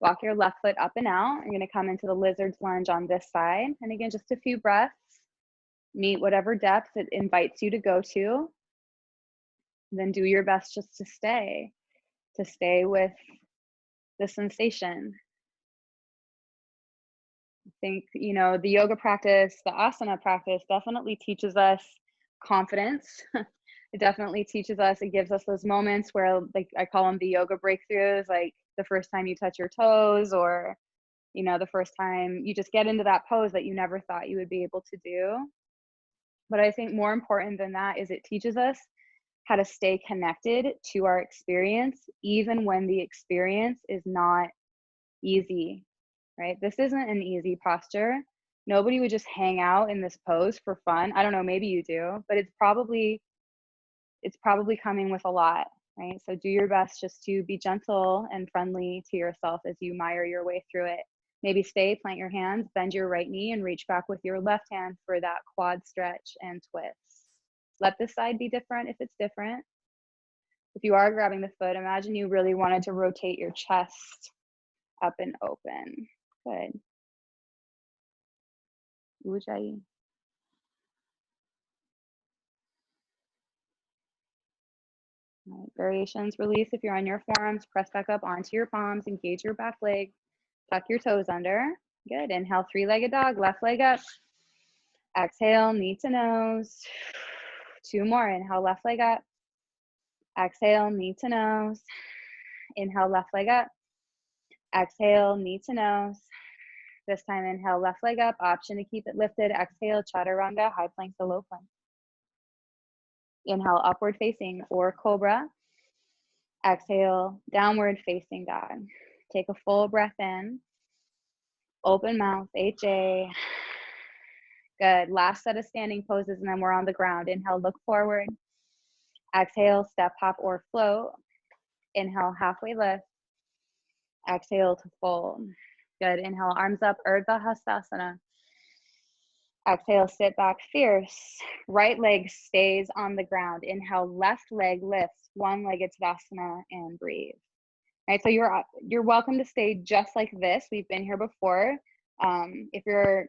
[SPEAKER 1] Walk your left foot up and out. You're going to come into the lizard's lunge on this side. And again, just a few breaths. Meet whatever depth it invites you to go to. Then do your best just to stay with the sensation. I think, you know, the yoga practice, the asana practice definitely teaches us confidence. It definitely teaches us, it gives us those moments where, like, I call them the yoga breakthroughs, like the first time you touch your toes, or, you know, the first time you just get into that pose that you never thought you would be able to do. But I think more important than that is it teaches us how to stay connected to our experience, even when the experience is not easy, right? This isn't an easy posture. Nobody would just hang out in this pose for fun. I don't know, maybe you do, but it's probably coming with a lot, right? So do your best just to be gentle and friendly to yourself as you mire your way through it. Maybe stay, plant your hands, bend your right knee, and reach back with your left hand for that quad stretch and twist. Let this side be different if it's different. If you are grabbing the foot, imagine you really wanted to rotate your chest up and open. Good. Ujjayi. All right, variations, release. If you're on your forearms, press back up onto your palms, engage your back leg, tuck your toes under. Good. Inhale, three-legged dog, left leg up. Exhale, knee to nose. Two more. Inhale, left leg up. Exhale, knee to nose. Inhale, left leg up. Exhale, knee to nose. This time, inhale, left leg up. Option to keep it lifted. Exhale, chaturanga, high plank to low plank. Inhale, upward facing or cobra. Exhale, downward facing dog. Take a full breath in. Open mouth, Eje. Good. Last set of standing poses, and then we're on the ground. Inhale, look forward. Exhale, step, hop, or float. Inhale, halfway lift. Exhale to fold. Good. Inhale, arms up, Urdhva Hastasana. Exhale, sit back, fierce. Right leg stays on the ground. Inhale, left leg lifts, one-legged Tadasana, and breathe. All right, so you're welcome to stay just like this. We've been here before. If you're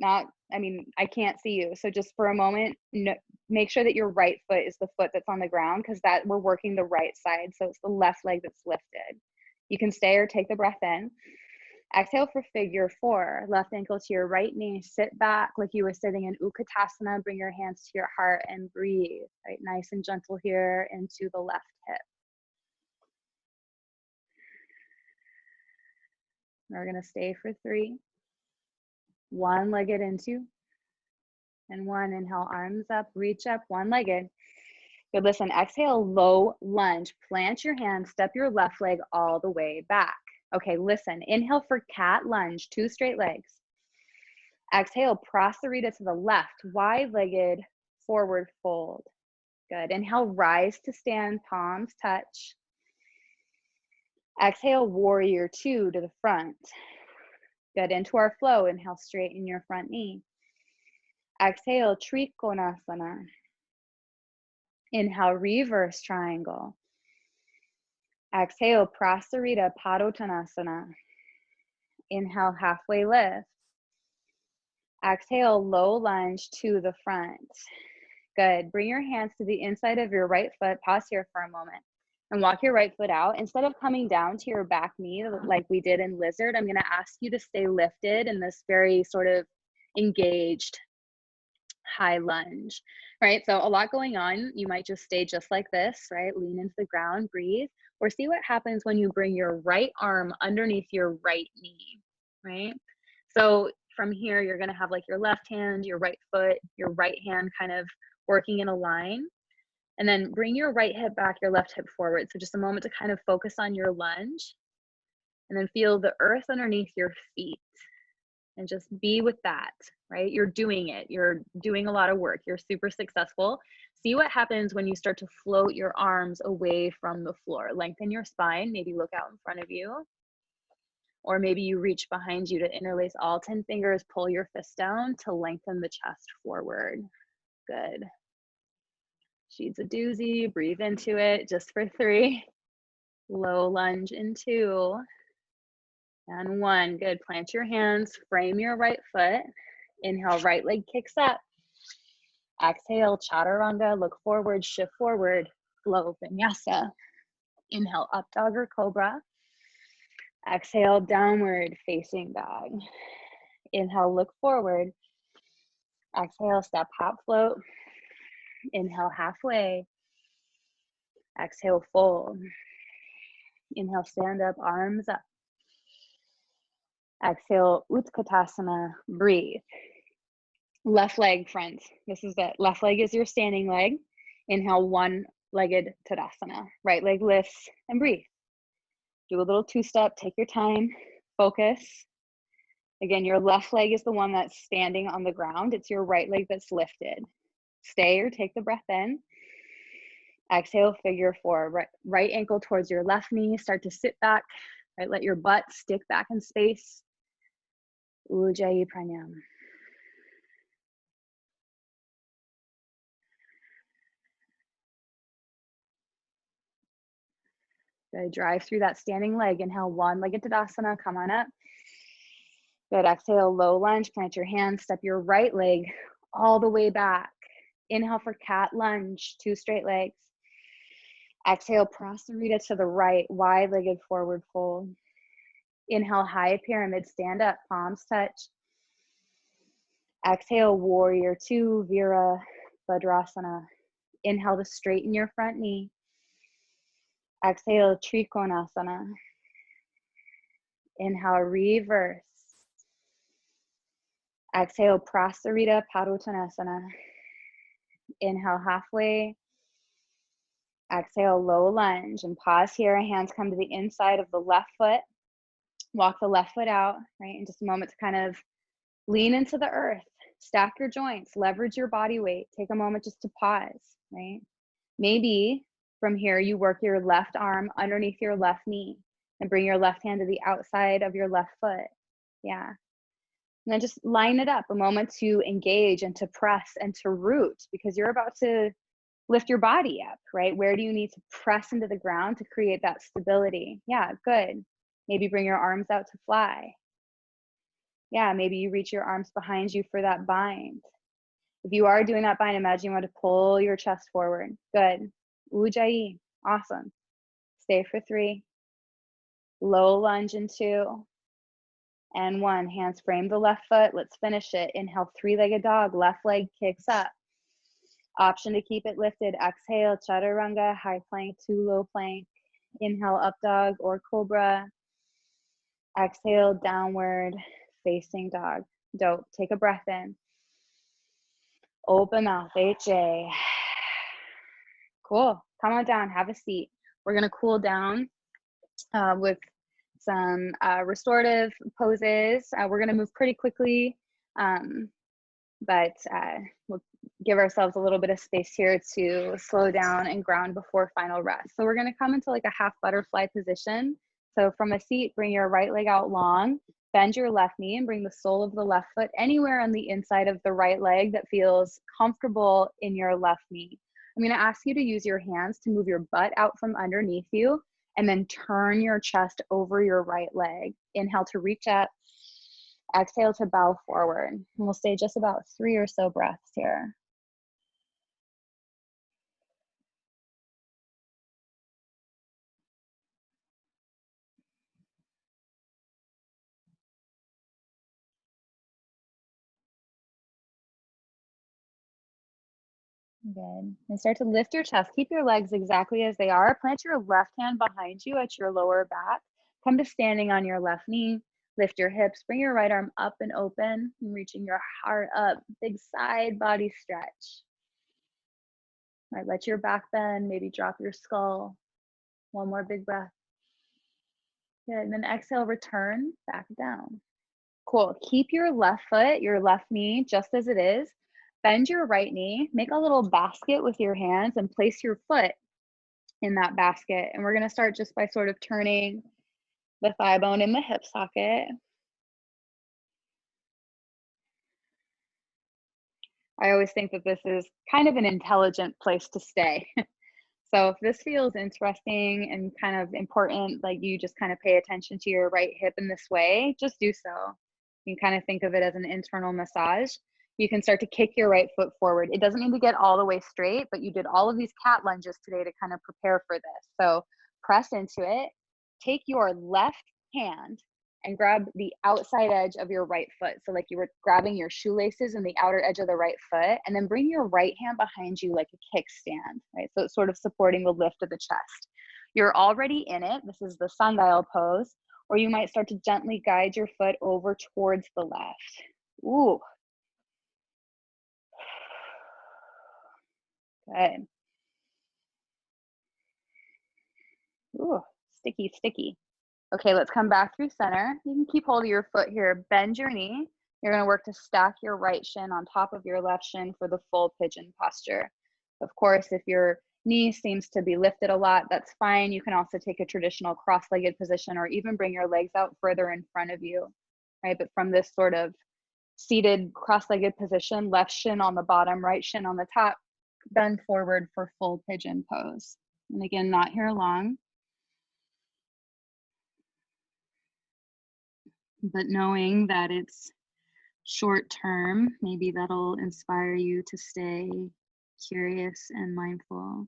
[SPEAKER 1] not, I mean, I can't see you. So just for a moment, make sure that your right foot is the foot that's on the ground, because that we're working the right side. So it's the left leg that's lifted. You can stay or take the breath in. Exhale for figure four. Left ankle to your right knee. Sit back like you were sitting in Utkatasana. Bring your hands to your heart and breathe. Right, nice and gentle here into the left hip. We're gonna stay for three. One-legged into, and one. Inhale, arms up, reach up, one-legged. Good, listen, exhale, low lunge. Plant your hands, step your left leg all the way back. Okay, listen, inhale for cat lunge, two straight legs. Exhale, Prasarita to the left, wide-legged forward fold. Good, inhale, rise to stand, palms touch. Exhale, warrior two to the front. Good, into our flow, inhale, straighten your front knee. Exhale, Trikonasana. Inhale, reverse triangle. Exhale, Prasarita, Padottanasana. Inhale, halfway lift. Exhale, low lunge to the front. Good. Bring your hands to the inside of your right foot. Pause here for a moment and walk your right foot out. Instead of coming down to your back knee like we did in lizard, I'm going to ask you to stay lifted in this very sort of engaged high lunge, right? So a lot going on. You might just stay just like this, right? Lean into the ground, breathe, or see what happens when you bring your right arm underneath your right knee, right? So from here, you're going to have like your left hand, your right foot, your right hand kind of working in a line. And then bring your right hip back, your left hip forward. So just a moment to kind of focus on your lunge. And then feel the earth underneath your feet. And just be with that, right? You're doing it. You're doing a lot of work. You're super successful. See what happens when you start to float your arms away from the floor. Lengthen your spine. Maybe look out in front of you. Or maybe you reach behind you to interlace all 10 fingers, pull your fist down to lengthen the chest forward. Good. She's a doozy. Breathe into it just for 3. Low lunge in 2. And 1. Good. Plant your hands. Frame your right foot. Inhale, right leg kicks up. Exhale, chaturanga. Look forward, shift forward. Flow vinyasa. Inhale, up dog or cobra. Exhale, downward facing dog. Inhale, look forward. Exhale, step, hop, float. Inhale, halfway. Exhale, fold. Inhale, stand up, arms up. Exhale, Utkatasana, breathe. Left leg front. This is it. Left leg is your standing leg. Inhale, one-legged Tadasana. Right leg lifts and breathe. Do a little 2-step, take your time, focus. Again, your left leg is the one that's standing on the ground. It's your right leg that's lifted. Stay or take the breath in. Exhale, figure 4. Right ankle towards your left knee. Start to sit back. Right, let your butt stick back in space. Eje Pranayama. Good. Drive through that standing leg. Inhale, one-legged Tadasana. Come on up. Good. Exhale, low lunge. Plant your hands. Step your right leg all the way back. Inhale for cat lunge. 2 straight legs. Exhale, Prasarita to the right. Wide-legged forward fold. Inhale, high pyramid. Stand up. Palms touch. Exhale, warrior 2. Virabhadrasana. Inhale to straighten your front knee. Exhale, Trikonasana. Inhale, reverse. Exhale, Prasarita, Padottanasana. Inhale, halfway. Exhale, low lunge. And pause here. Hands come to the inside of the left foot. Walk the left foot out, right? In just a moment to kind of lean into the earth. Stack your joints. Leverage your body weight. Take a moment just to pause, right? Maybe from here, you work your left arm underneath your left knee and bring your left hand to the outside of your left foot. Yeah. And then just line it up, a moment to engage and to press and to root, because you're about to lift your body up, right? Where do you need to press into the ground to create that stability? Yeah, good. Maybe bring your arms out to fly. Yeah, maybe you reach your arms behind you for that bind. If you are doing that bind, imagine you want to pull your chest forward. Good. Ujjayi. Awesome. Stay for 3. Low lunge in 2. And 1. Hands frame the left foot. Let's finish it. Inhale, 3-legged dog. Left leg kicks up. Option to keep it lifted. Exhale, chaturanga, high plank to low plank. Inhale, up dog or cobra. Exhale, downward facing dog. Dope. Take a breath in. Open mouth, Eje. Cool. Come on down, have a seat. We're gonna cool down with some restorative poses. We're gonna move pretty quickly, but we'll give ourselves a little bit of space here to slow down and ground before final rest. So we're gonna come into like a half butterfly position. So from a seat, bring your right leg out long, Bend your left knee and bring the sole of the left foot anywhere on the inside of the right leg that feels comfortable in your left knee. I'm going to ask you to use your hands to move your butt out from underneath you and then turn your chest over your right leg. Inhale to reach up. Exhale to bow forward. And we'll stay just about 3 or so breaths here. Good. And start to lift your chest. Keep your legs exactly as they are. Plant your left hand behind you at your lower back. Come to standing on your left knee. Lift your hips. Bring your right arm up and open. And reaching your heart up. Big side body stretch. All right, let your back bend. Maybe drop your skull. One more big breath. Good. And then exhale, return back down. Cool. Keep your left foot, your left knee just as it is. Bend your right knee, make a little basket with your hands and place your foot in that basket. And we're going to start just by sort of turning the thigh bone in the hip socket. I always think that this is kind of an intelligent place to stay. So if this feels interesting and kind of important, like you just kind of pay attention to your right hip in this way, just do so. You can kind of think of it as an internal massage. You can start to kick your right foot forward. It doesn't need to get all the way straight, but you did all of these cat lunges today to kind of prepare for this. So press into it. Take your left hand and grab the outside edge of your right foot. So like you were grabbing your shoelaces and the outer edge of the right foot, and then bring your right hand behind you like a kickstand, right? So it's sort of supporting the lift of the chest. You're already in it. This is the sundial pose, or you might start to gently guide your foot over towards the left. Ooh. Good. Ooh, sticky, sticky. Okay, let's come back through center. You can keep hold of your foot here. Bend your knee. You're going to work to stack your right shin on top of your left shin for the full pigeon posture. Of course, if your knee seems to be lifted a lot, that's fine. You can also take a traditional cross-legged position or even bring your legs out further in front of you, right? But from this sort of seated cross-legged position, left shin on the bottom, right shin on the top, bend forward for full pigeon pose. And again, not here long, but knowing that it's short term, maybe that'll inspire you to stay curious and mindful.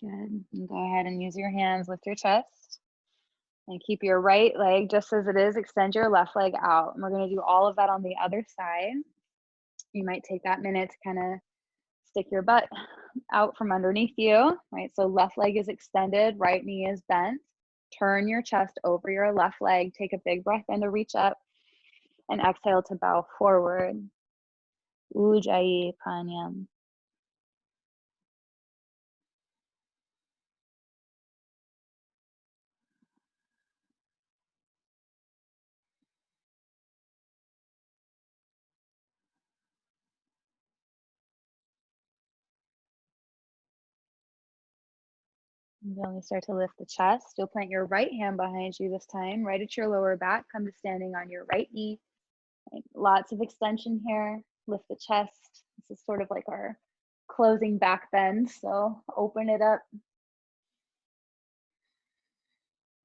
[SPEAKER 1] Good. And go ahead and use your hands, lift your chest, and keep your right leg just as it is. Extend your left leg out. And we're going to do all of that on the other side. You might take that minute to kind of stick your butt out from underneath you, right? So left leg is extended, right knee is bent. Turn your chest over your left leg. Take a big breath in to reach up, and exhale to bow forward. Eje Pranayama. And then we start to lift the chest. You'll plant your right hand behind you this time, right at your lower back. Come to standing on your right knee. Right. Lots of extension here. Lift the chest. This is sort of like our closing back bend. So open it up.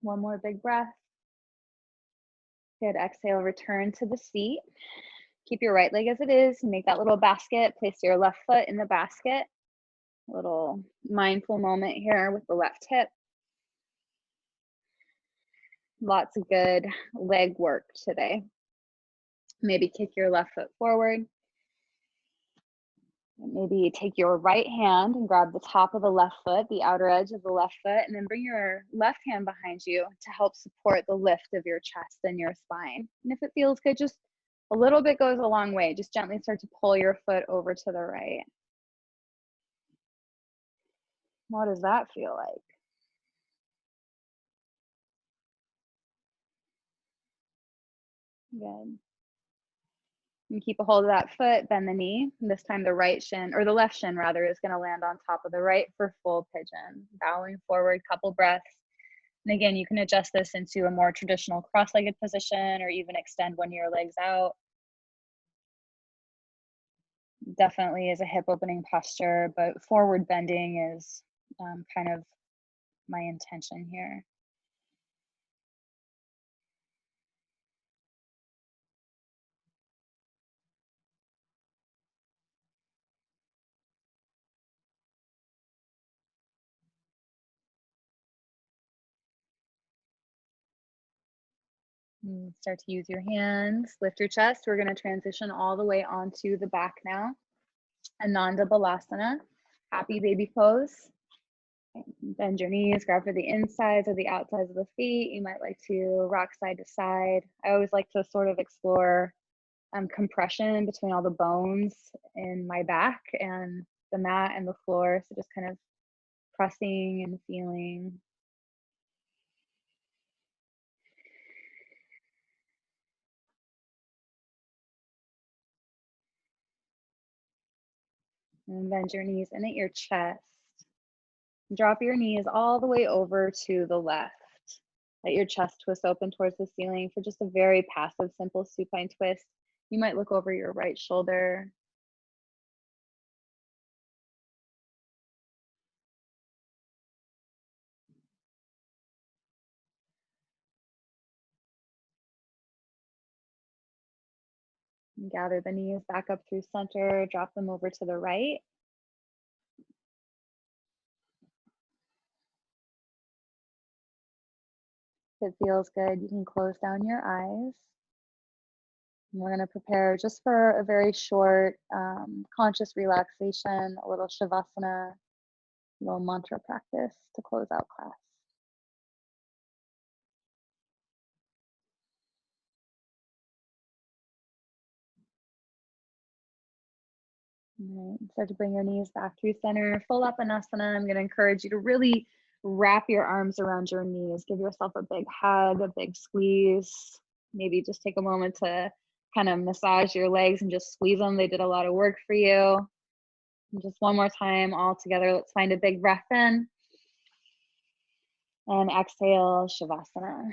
[SPEAKER 1] One more big breath. Good. Exhale, return to the seat. Keep your right leg as it is. Make that little basket. Place your left foot in the basket. A little mindful moment here with the left hip. Lots of good leg work today. Maybe kick your left foot forward. Maybe take your right hand and grab the top of the left foot, the outer edge of the left foot, and then bring your left hand behind you to help support the lift of your chest and your spine. And if it feels good, just a little bit goes a long way. Just gently start to pull your foot over to the right. What does that feel like? Good. And keep a hold of that foot, bend the knee. This time the right shin, or the left shin rather, is gonna land on top of the right for full pigeon. Bowing forward, couple breaths. And again, you can adjust this into a more traditional cross-legged position or even extend one of your legs out. Definitely is a hip opening posture, but forward bending is kind of my intention here. And start to use your hands, lift your chest. We're going to transition all the way onto the back now. Ananda Balasana, happy baby pose. Bend your knees, grab for the insides or the outsides of the feet. You might like to rock side to side. I always like to sort of explore compression between all the bones in my back and the mat and the floor. So just kind of pressing and feeling. And bend your knees in at your chest. Drop your knees all the way over to the left. Let your chest twist open towards the ceiling for just a very passive, simple supine twist. You might look over your right shoulder. And gather the knees back up through center, drop them over to the right. If it feels good, you can close down your eyes. And we're going to prepare just for a very short conscious relaxation, a little Shavasana, a little mantra practice to close out class. All right, start to bring your knees back through center, full up an asana. I'm going to encourage you to really wrap your arms around your knees. Give yourself a big hug, a big squeeze. Maybe just take a moment to kind of massage your legs and just squeeze them. They did a lot of work for you. And just one more time all together. Let's find a big breath in. And exhale, Shavasana.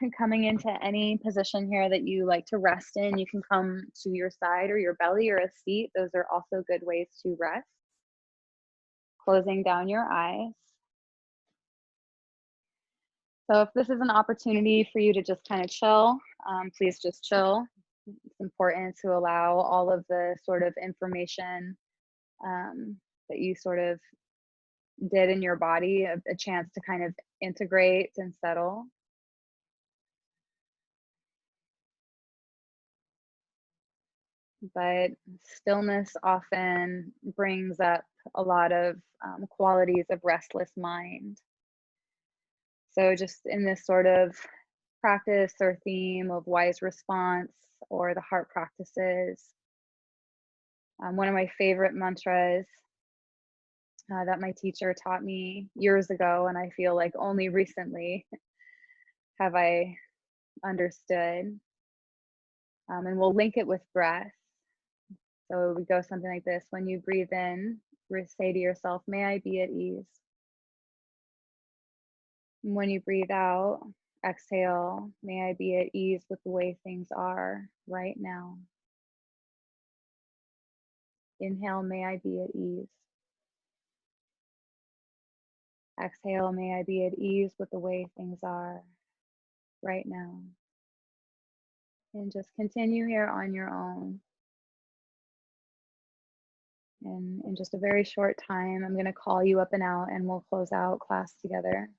[SPEAKER 1] And coming into any position here that you like to rest in, you can come to your side or your belly or a seat. Those are also good ways to rest. Closing down your eyes. So if this is an opportunity for you to just kind of chill, please just chill. It's important to allow all of the sort of information that you sort of did in your body a chance to kind of integrate and settle. But stillness often brings up a lot of qualities of restless mind. So just in this sort of practice or theme of wise response or the heart practices, one of my favorite mantras that my teacher taught me years ago, and I feel like only recently have I understood, and we'll link it with breath. So we go something like this. When you breathe in, say to yourself, may I be at ease. And when you breathe out, exhale, may I be at ease with the way things are right now. Inhale, may I be at ease. Exhale, may I be at ease with the way things are right now. And just continue here on your own. And in just a very short time, I'm going to call you up and out and we'll close out class together.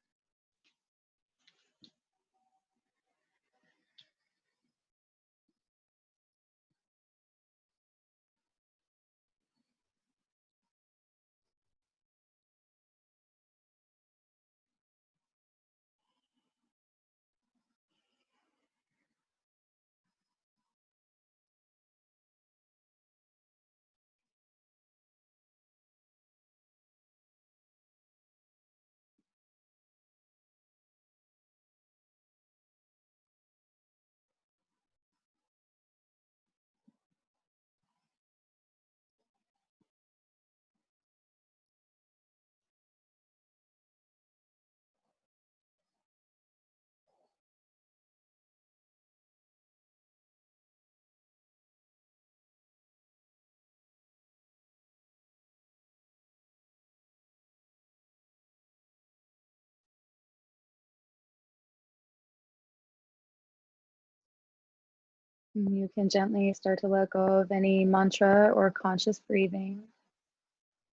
[SPEAKER 1] And you can gently start to let go of any mantra or conscious breathing.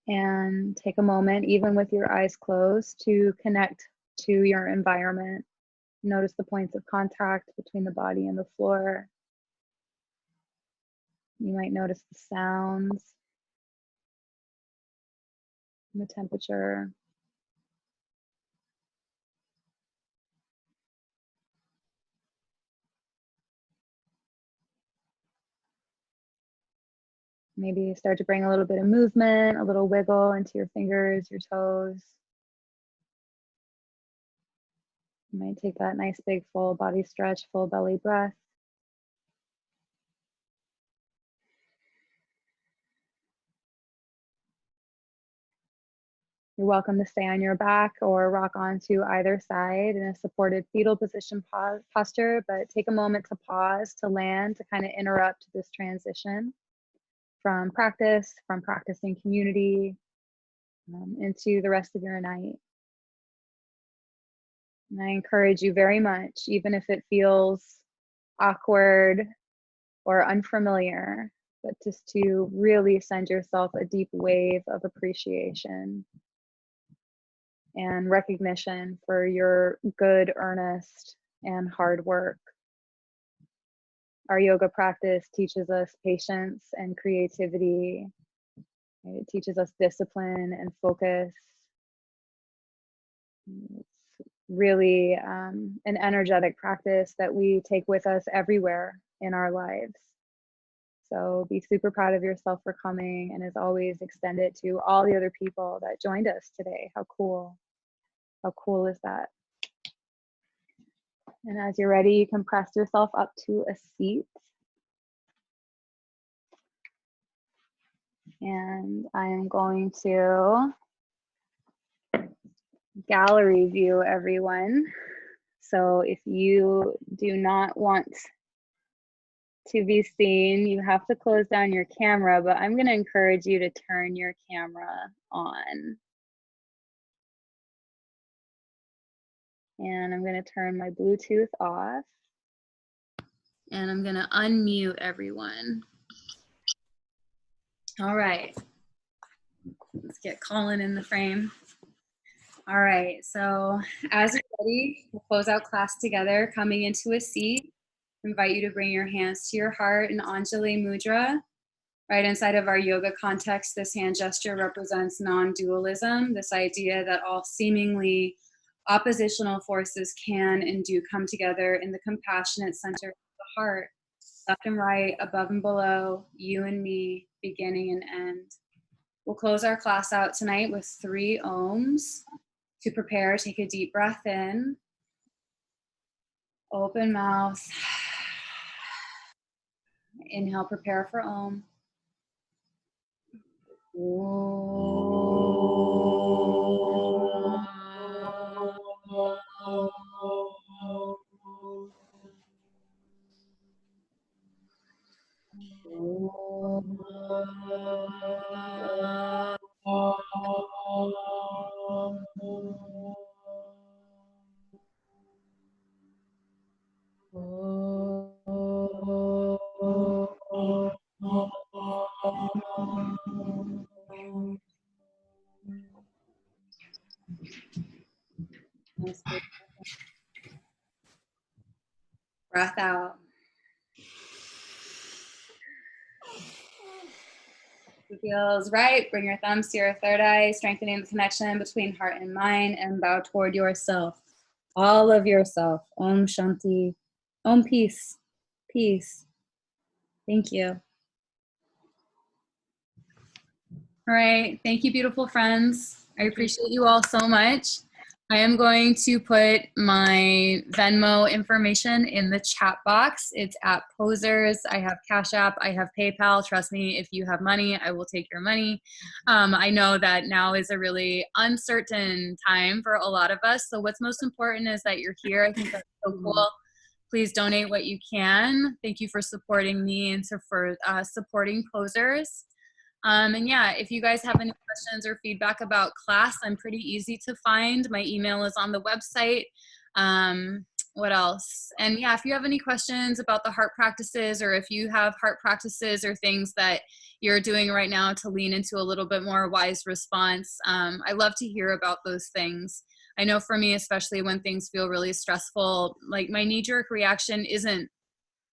[SPEAKER 1] And take a moment, even with your eyes closed, to connect to your environment. Notice the points of contact between the body and the floor. You might notice the sounds, and the temperature. Maybe start to bring a little bit of movement, a little wiggle into your fingers, your toes. You might take that nice big full body stretch, full belly breath. You're welcome to stay on your back or rock onto either side in a supported fetal position posture, but take a moment to pause, to land, to kind of interrupt this transition from practice, from practicing community, into the rest of your night. And I encourage you very much, even if it feels awkward or unfamiliar, but just to really send yourself a deep wave of appreciation and recognition for your good, earnest, and hard work. Our yoga practice teaches us patience and creativity. It teaches us discipline and focus. It's really an energetic practice that we take with us everywhere in our lives. So be super proud of yourself for coming, and as always, extend it to all the other people that joined us today. How cool. How cool is that? And as you're ready, you can press yourself up to a seat. And I am going to gallery view everyone. So if you do not want to be seen, you have to close down your camera, but I'm going to encourage you to turn your camera on. And I'm going to turn my Bluetooth off. And I'm going to unmute everyone. All right. Let's get Colin in the frame. All right, so as you're ready, we'll close out class together, coming into a seat. I invite you to bring your hands to your heart in Anjali Mudra. Right inside of our yoga context, this hand gesture represents non-dualism, this idea that all seemingly oppositional forces can and do come together in the compassionate center of the heart, left and right, above and below, you and me, beginning and end. We'll close our class out tonight with 3 ohms. To prepare, take a deep breath in, open mouth, inhale, prepare for Om. Breath out. If it feels right, bring your thumbs to your third eye, strengthening the connection between heart and mind, and bow toward yourself. All of yourself. Om Shanti. Om peace. Peace. Thank you. All right. Thank you, beautiful friends. I appreciate you all so much. I am going to put my Venmo information in the chat box. It's at Posers. I have Cash App. I have PayPal. Trust me, if you have money, I will take your money. I know that now is a really uncertain time for a lot of us. So what's most important is that you're here. I think that's so cool. Please donate what you can. Thank you for supporting me and for supporting Posers. And yeah, if you guys have any questions or feedback about class, I'm pretty easy to find. My email is on the website. What else? And yeah, if you have any questions about the heart practices, or if you have heart practices or things that you're doing right now to lean into a little bit more wise response, I love to hear about those things. I know for me, especially when things feel really stressful, like my knee-jerk reaction isn't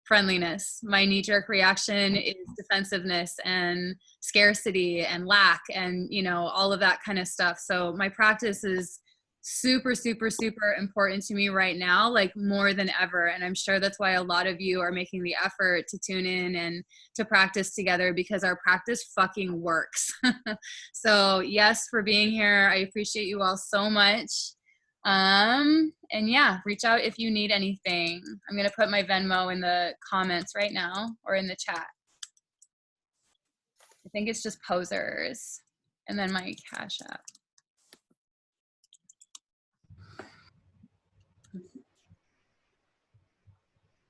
[SPEAKER 1] friendliness. My knee-jerk reaction is defensiveness and scarcity and lack and, you know, all of that kind of stuff. So my practice is super, super, super important to me right now, like more than ever. And I'm sure that's why a lot of you are making the effort to tune in and to practice together, because our practice fucking works. So yes, for being here. I appreciate you all so much. And yeah, reach out if you need anything. I'm going to put my Venmo in the comments right now, or in the chat. I think it's just posers, and then my Cash App.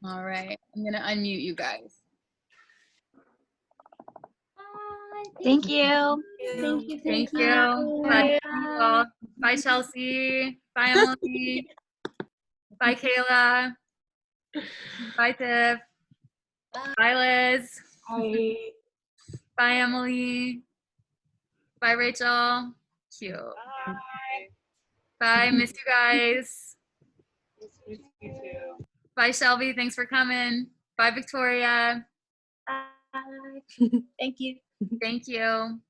[SPEAKER 1] All right, I'm going to unmute you guys.
[SPEAKER 2] Thank you.
[SPEAKER 3] Thank you.
[SPEAKER 1] Thank you. Glad to see you all. Bye, Chelsea. Bye, Emily. Bye, Kayla. Bye, Tiff. Bye, Liz.
[SPEAKER 3] Bye.
[SPEAKER 1] Bye, Emily. Bye, Rachel. Cute.
[SPEAKER 3] Bye.
[SPEAKER 1] Bye. Miss you guys.
[SPEAKER 3] Miss you too.
[SPEAKER 1] Bye, Shelby. Thanks for coming. Bye, Victoria.
[SPEAKER 2] Bye. Thank you.
[SPEAKER 1] Thank you.